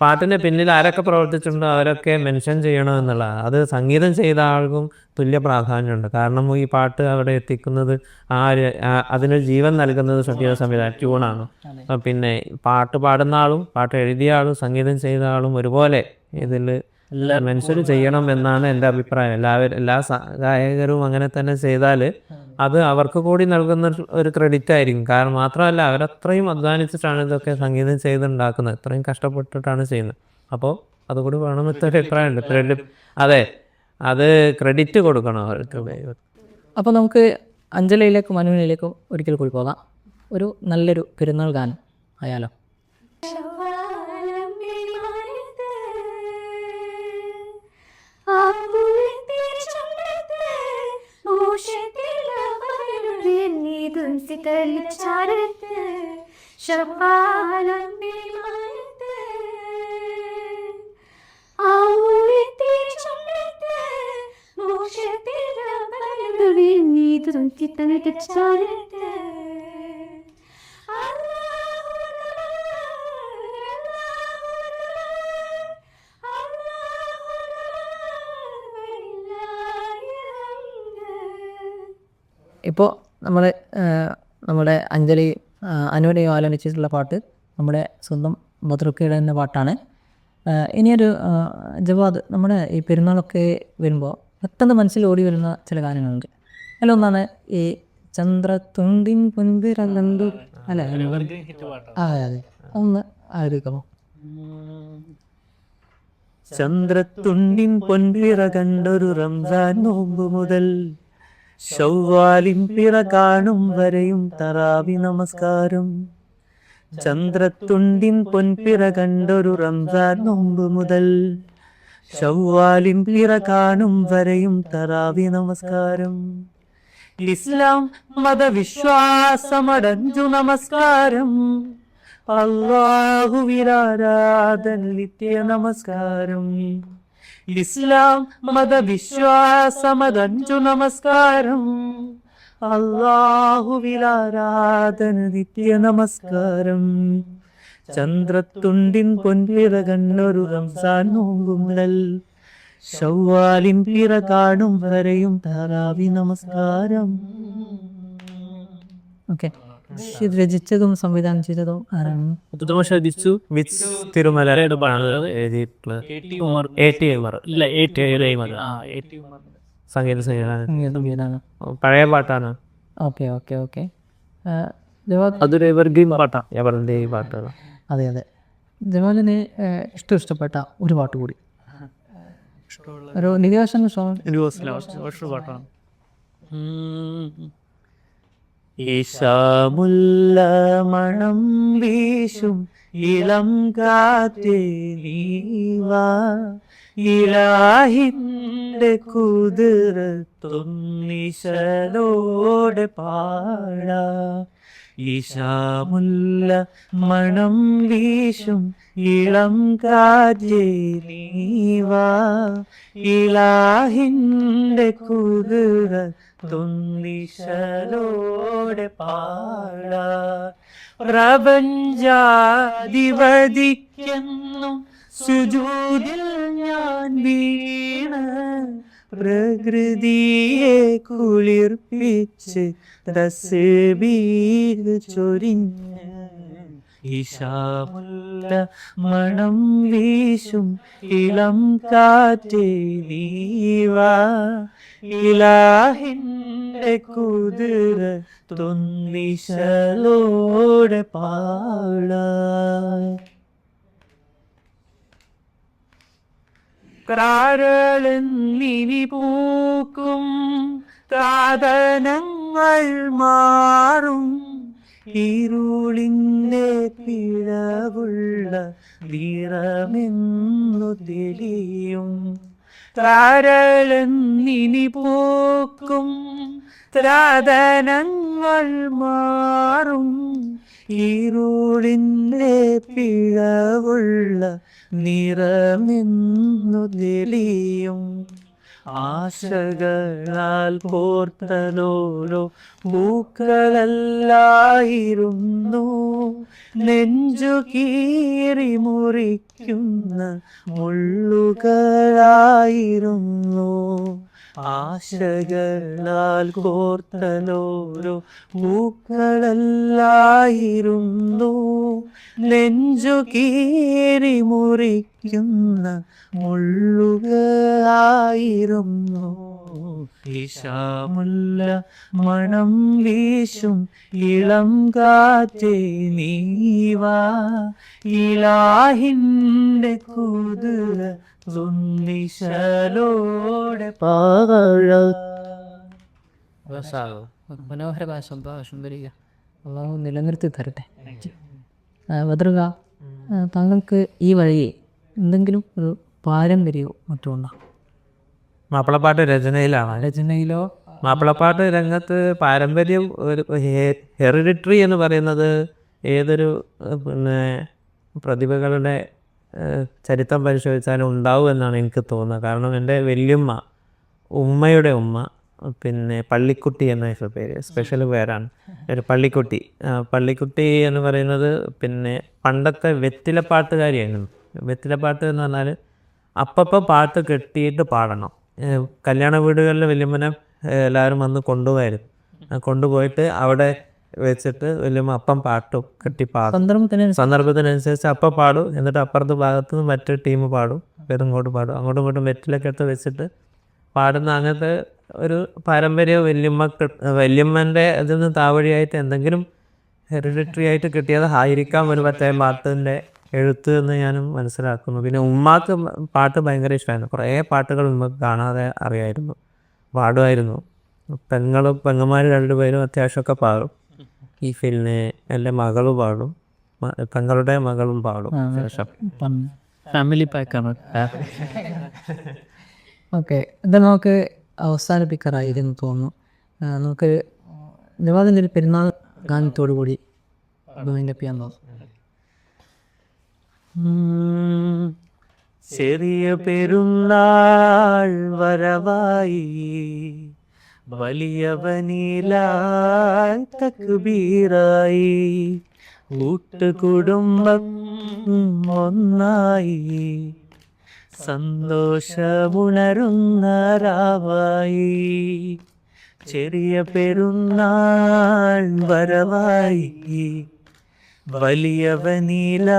പാട്ടിന് പിന്നിൽ ആരൊക്കെ പ്രവർത്തിച്ചിട്ടുണ്ടോ അവരൊക്കെ മെൻഷൻ ചെയ്യണമെന്നുള്ളതാണ്. അത് സംഗീതം ചെയ്ത ആൾക്കും തുല്യ പ്രാധാന്യമുണ്ട്. കാരണം ഈ പാട്ട് അവിടെ എത്തിക്കുന്നത് അതിന് ജീവൻ നൽകുന്നത് സംഗീത സംവിധാനം ട്യൂണാണ്. പിന്നെ പാട്ട് പാടുന്ന ആളും പാട്ട് എഴുതിയ ആളും സംഗീതം ചെയ്ത ആളും ഒരുപോലെ ഇതിൽ മെൻഷൻ ചെയ്യണം എന്നാണ് എൻ്റെ അഭിപ്രായം. എല്ലാ ഗായകരും അങ്ങനെ തന്നെ ചെയ്താൽ അത് അവർക്ക് കൂടി നൽകുന്ന ഒരു ക്രെഡിറ്റ് ആയിരിക്കും. കാരണം മാത്രമല്ല, അവരത്രയും അധ്വാനിച്ചിട്ടാണ് ഇതൊക്കെ സംഗീതം ചെയ്തുണ്ടാക്കുന്നത്, അത്രയും കഷ്ടപ്പെട്ടിട്ടാണ് ചെയ്യുന്നത്. അപ്പോൾ അതുകൂടി വേണമെന്നൊരു അഭിപ്രായമുണ്ട്. അതെ, അത് ക്രെഡിറ്റ് കൊടുക്കണം അവർക്ക്. അപ്പോൾ നമുക്ക് അഞ്ജലിയിലേക്കും മനുവിനിലേക്കും ഒരിക്കൽ കൂടി പോകാം. ഒരു നല്ലൊരു പെരുന്നാൾ ഗാനം ആയാലോ? ഇപ്പോൾ നമ്മുടെ അഞ്ജലി അനുവിനെയും ആലപിച്ചിട്ടുള്ള പാട്ട് നമ്മുടെ സ്വന്തം ബദ്രുക്കയുടെ തന്നെ പാട്ടാണ്. ഇനിയൊരു ജവാദ്, നമ്മുടെ ഈ പെരുന്നാളൊക്കെ വരുമ്പോൾ പെട്ടെന്ന് മനസ്സിൽ ഓടി വരുന്ന ചില കാര്യങ്ങളുണ്ട്. അതിലൊന്നാണ് ഈ ചന്ദ്രത്തുണ്ടിൻ പൊൻപിറങ്ങണ്ടു, അല്ലേ? അതെ, ഒന്ന് ആയിരിക്കുമോ? ചന്ദ്രത്തുണ്ടിൻ പൊൻപിറ കണ്ടൊരു റംസാൻ നോമ്പ് മുതൽ ശൗവാലിൻ പിറ കാണും വരെയും തറാവി നമസ്കാരം. ചന്ദ്രത്തുണ്ടിൻ പൊൻപിറ കണ്ടൊരു റംസാൻ നോമ്പ് മുതൽ ശൗവാലിൻ പിറ കാണും വരെയും തറാവി നമസ്കാരം. ഇസ്ലാം മതവിശ്വാസമടഞ്ചു നമസ്കാരം. അല്ലാഹുവിലാരാധന നിത്യ നമസ്കാരം. ഇസ്ലാം മതവിശ്വാസമതഞ്ചു നമസ്കാരം. അല്ലാഹുവിലാരാധന നിത്യ നമസ്കാരം. ചന്ദ്രത്തുണ്ടിൻ പൊൻപിറ കണ്ടൊരു റംസാൻ നോമ്പ് മുതൽ ശൗവാലിൻ പിറ കാണും വരെയും തറാവി നമസ്കാരം. ഓക്കെ, ഇത് രചിച്ചതും സംവിധാനം ചെയ്തതും ആരാണ്? സംഗീത പഴയ പാട്ടാണ്. Okay okay okay. ജവാദ് അതൊരു എവർഗ്രീൻ പാട്ടാണ്. എവറിൻ്റെ ഈ പാട്ടുകൾ. അതെ അതെ, ജവാദിന് ഇഷ്ടപ്പെട്ട ഒരു പാട്ട് കൂടി, ഒരു നിരാശ സോങ്. ഒരു പാട്ടാണ്. ഈശാമുല്ല മണം വീശും ഇളം കാറ്റേ നീവാ, ഇലാഹിന്റെ കുതിരത്തൊന്നിശലോടെ പാടാ. ഈശാമുല്ല മണം വീശും ഇളം കാറ്റേ നീവാ, ഇലാഹിന്റെ കുതിരത്തൊന്നിശലോടെ പാടാ. പ്രപഞ്ചാധിപതിക്കെന്നും സുജൂദിൽ ഞാൻ വീണ്, പ്രകൃതിയെ കുളിർപ്പിച്ച് തസ്ബീഹ് ചൊരിഞ്ഞ്. ഈശാമുല്ല മണം വീശും ഇളം കാറ്റേ നീവാ, ഇലാഹിന്റെ കുതിരത്തൊന്നിശലോടെ പാടാ. കാരളെന്നിനി പൂക്കും സാധനങ്ങൾ മാറും, ഇരുളിൻ്റെ പിഴവുള്ള നിറമെന്നു തെളിയും. താരളെന്നിനി പൂക്കും സാധനങ്ങൾ മാറും, ഇരുളിൻ്റെ പിഴവുള്ള നിറമെന്നു തെളിയും. ആശകളാൽ കോർത്തലോരോ പൂക്കളല്ലായിരുന്നു, നെഞ്ചു കീറി മുറിക്കുന്ന മുള്ളുകളായിരുന്നു. ആശകളാൽ കോർത്തലോരോ പൂക്കളല്ലായിരുന്നു, നെഞ്ചു കീറി മുറിക്കുന്ന മുള്ളുകളായിരുന്നു. ഈശാമുല്ല മണം വീശും ഇളം കാറ്റേ നീവാ, ഇലാഹിന്റെ കുതിരത്തൊന്നിശലോടെ പാടാ. മനോഹരമായ സംഭാഷണം വരിക, അള്ളാഹു നിലനിർത്തി തരട്ടെ. ബദ്രുക, താങ്കൾക്ക് ഈ വഴി എന്തെങ്കിലും ഒരു പാരമ്പര്യമോ മറ്റോ ഉണ്ടോ? മാപ്പിളപ്പാട്ട് രചനയിലാണ്. രചനയിലോ? മാപ്പിളപ്പാട്ട് രംഗത്ത് പാരമ്പര്യം ഒരു ഹെറിഡിറ്ററി എന്ന് പറയുന്നത് ഏതൊരു പിന്നെ പ്രതിഭകളുടെ ചരിത്രം പരിശോധിച്ചാലും ഉണ്ടാവും എന്നാണ് എനിക്ക് തോന്നുന്നത്. കാരണം എൻ്റെ വല്യമ്മ, ഉമ്മയുടെ ഉമ്മ, പിന്നെ പള്ളിക്കുട്ടി എന്ന പേര്, സ്പെഷ്യൽ പേരാണ് ഒരു പള്ളിക്കുട്ടി. പള്ളിക്കുട്ടി എന്ന് പറയുന്നത് പിന്നെ പണ്ടത്തെ വെറ്റിലപ്പാട്ടുകാരിയായിരുന്നു. വെറ്റിലപ്പാട്ട് എന്ന് പറഞ്ഞാൽ അപ്പം പാട്ട് കെട്ടിയിട്ട് പാടണം. കല്യാണ വീടുകളിൽ വല്യമ്മനെ എല്ലാവരും വന്ന് കൊണ്ടുപോയായിരുന്നു. കൊണ്ടുപോയിട്ട് അവിടെ വെച്ചിട്ട് വല്യമ്മ അപ്പം പാട്ടും കെട്ടിപ്പാടും. സന്ദർഭത്തിനനുസരിച്ച് അപ്പം പാടും, എന്നിട്ട് അപ്പുറത്തെ ഭാഗത്ത് നിന്ന് മറ്റൊരു ടീം പാടും, ഇങ്ങോട്ട് പാടും, അങ്ങോട്ടും ഇങ്ങോട്ടും വെറ്റിലൊക്കെ എടുത്ത് വെച്ചിട്ട് പാടുന്ന അങ്ങനത്തെ ഒരു പാരമ്പര്യം വല്യമ്മൻ്റെ ഇതിൽ നിന്ന് താവഴിയായിട്ട് എന്തെങ്കിലും ഹെറിഡിറ്ററി ആയിട്ട് കിട്ടിയത് ആയിരിക്കാം ഒരു മറ്റേ പാട്ടിൻ്റെ എഴുത്ത് എന്ന് ഞാനും മനസ്സിലാക്കുന്നു. പിന്നെ ഉമ്മാക്ക് പാട്ട് ഭയങ്കര ഇഷ്ടമായിരുന്നു. കുറേ പാട്ടുകൾ ഉമ്മക്ക് കാണാതെ അറിയായിരുന്നു, പാടുമായിരുന്നു. പെങ്ങന്മാർ രണ്ടുപേരും അത്യാവശ്യമൊക്കെ പാടും. ഈ പിന്നെ എൻ്റെ മകളും പാടും, പെങ്ങളുടെ മകളും പാടും. ഫാമിലി പാക്കാണ്. ഓക്കെ, ഇത് നമുക്ക് അവസാനിപ്പിക്കാറായിരുന്നു തോന്നുന്നു. നമുക്ക് ജവാദിൻ്റെ ഒരു പെരുന്നാൾ ഗാനത്തോടു കൂടി ചെയ്യാൻ തോന്നുന്നു. ചെറിയ പെരുന്നാൾ വരവായി, വലിയവനിലായി തക്ബീറായി, കൂട്ടുകുടുംബം ഒന്നായി, സന്തോഷമുണരുന്ന രാവായി. ചെറിയ പെരുന്നാൾ വരവായി, വലിയവനിലായി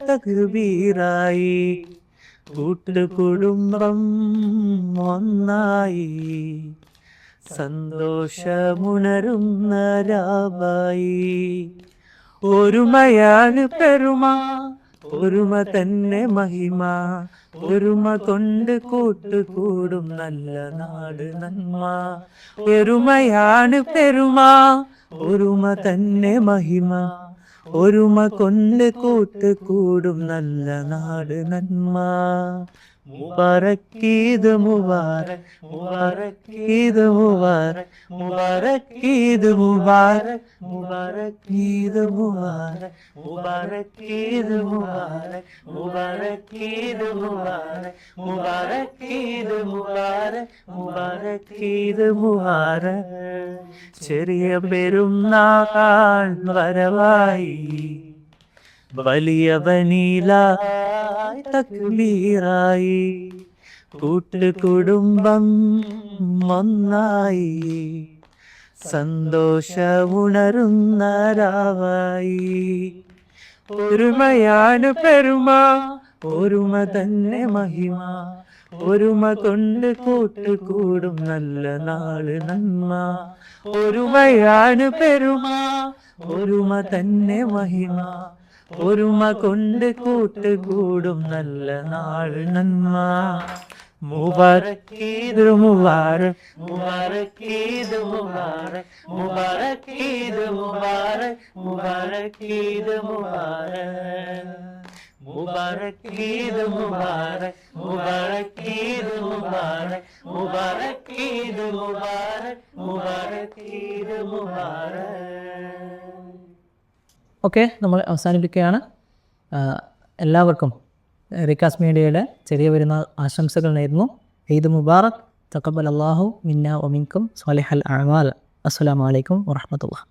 തക്ബീറായി, കൂട്ടുകുടുംബം ഒന്നായി, സന്തോഷമുണരുന്ന രാവായി. ഒരുമയാണ് പെരുമ, ഒരുമ തന്നെ മഹിമ, ഒരുമ കൊണ്ട് കൂട്ടുകൂടും നല്ല നാട് നന്മ. ഒരുമയാണ് പെരുമ, ഒരുമ തന്നെ മഹിമ, ഒരുമ കൊണ്ട് കൂട്ടുകൂടും നല്ല നാട് നന്മ. മുബാരക് ഈദ് മുബാരക്, മുബാരക് ഈദ് മുബാരക്, മുബാരക് ഈദ് മുബാരക്, മുബാരക് ഈദ് മുബാരക്, മുബാരക് ഈദ് മുബാരക്, മുബാരക് ഈദ് മുബാരക്, മുബാരക് ഈദ് മുബാരക്, മുബാരക് ഈദ് മുബാരക്. ചെറിയ പെരുന്നാൾ വരവായി, വലിയവനിലായി തക്ബീറായി, കൂട്ടുകുടുംബം ഒന്നായി, സന്തോഷമുണരുന്ന രാവായി. ഒരുമയാണ് പെരുമ, ഒരുമ തന്നെ മഹിമ, ഒരുമ കൊണ്ട് കൂട്ടുകൂടും നല്ല നാള് നന്മ. ഒരുമയാണ് പെരുമ, ഒരുമ തന്നെ മഹിമ, ഒരുമ കൊണ്ട് കൂട്ടുകൂടും നല്ല നാള് നന്മ. മുബാരക് ഈദ് മുബാരക്, മുബാരക് ഈദ് മുബാരക്, മുബാരക് ഈദ് മുബാരക്, മുബാരക് ഈദ് മുബാരക്, മുബാരക് ഈദ് മുബാരക്, മുബാരക് ഈദ് മുബാരക്, മുബാരക് ഈദ് മുബാരക്, മുബാരക് ഈദ് മുബാരക്. ഓക്കെ, നമ്മൾ അവസാനിപ്പിക്കുകയാണ്. എല്ലാവർക്കും റിക്കാസ് മീഡിയയുടെ ചെറിയ പെരുന്നാൾ ആശംസകൾ നേരുന്നു. ഈദ് മുബാറക്. തഖബ്ബൽ അല്ലാഹു മിന്ന വമിൻകും സ്വാലിഹൽ അഅമാൽ. അസ്സലാമു അലൈക്കും വറഹ്മത്തുള്ളാഹി.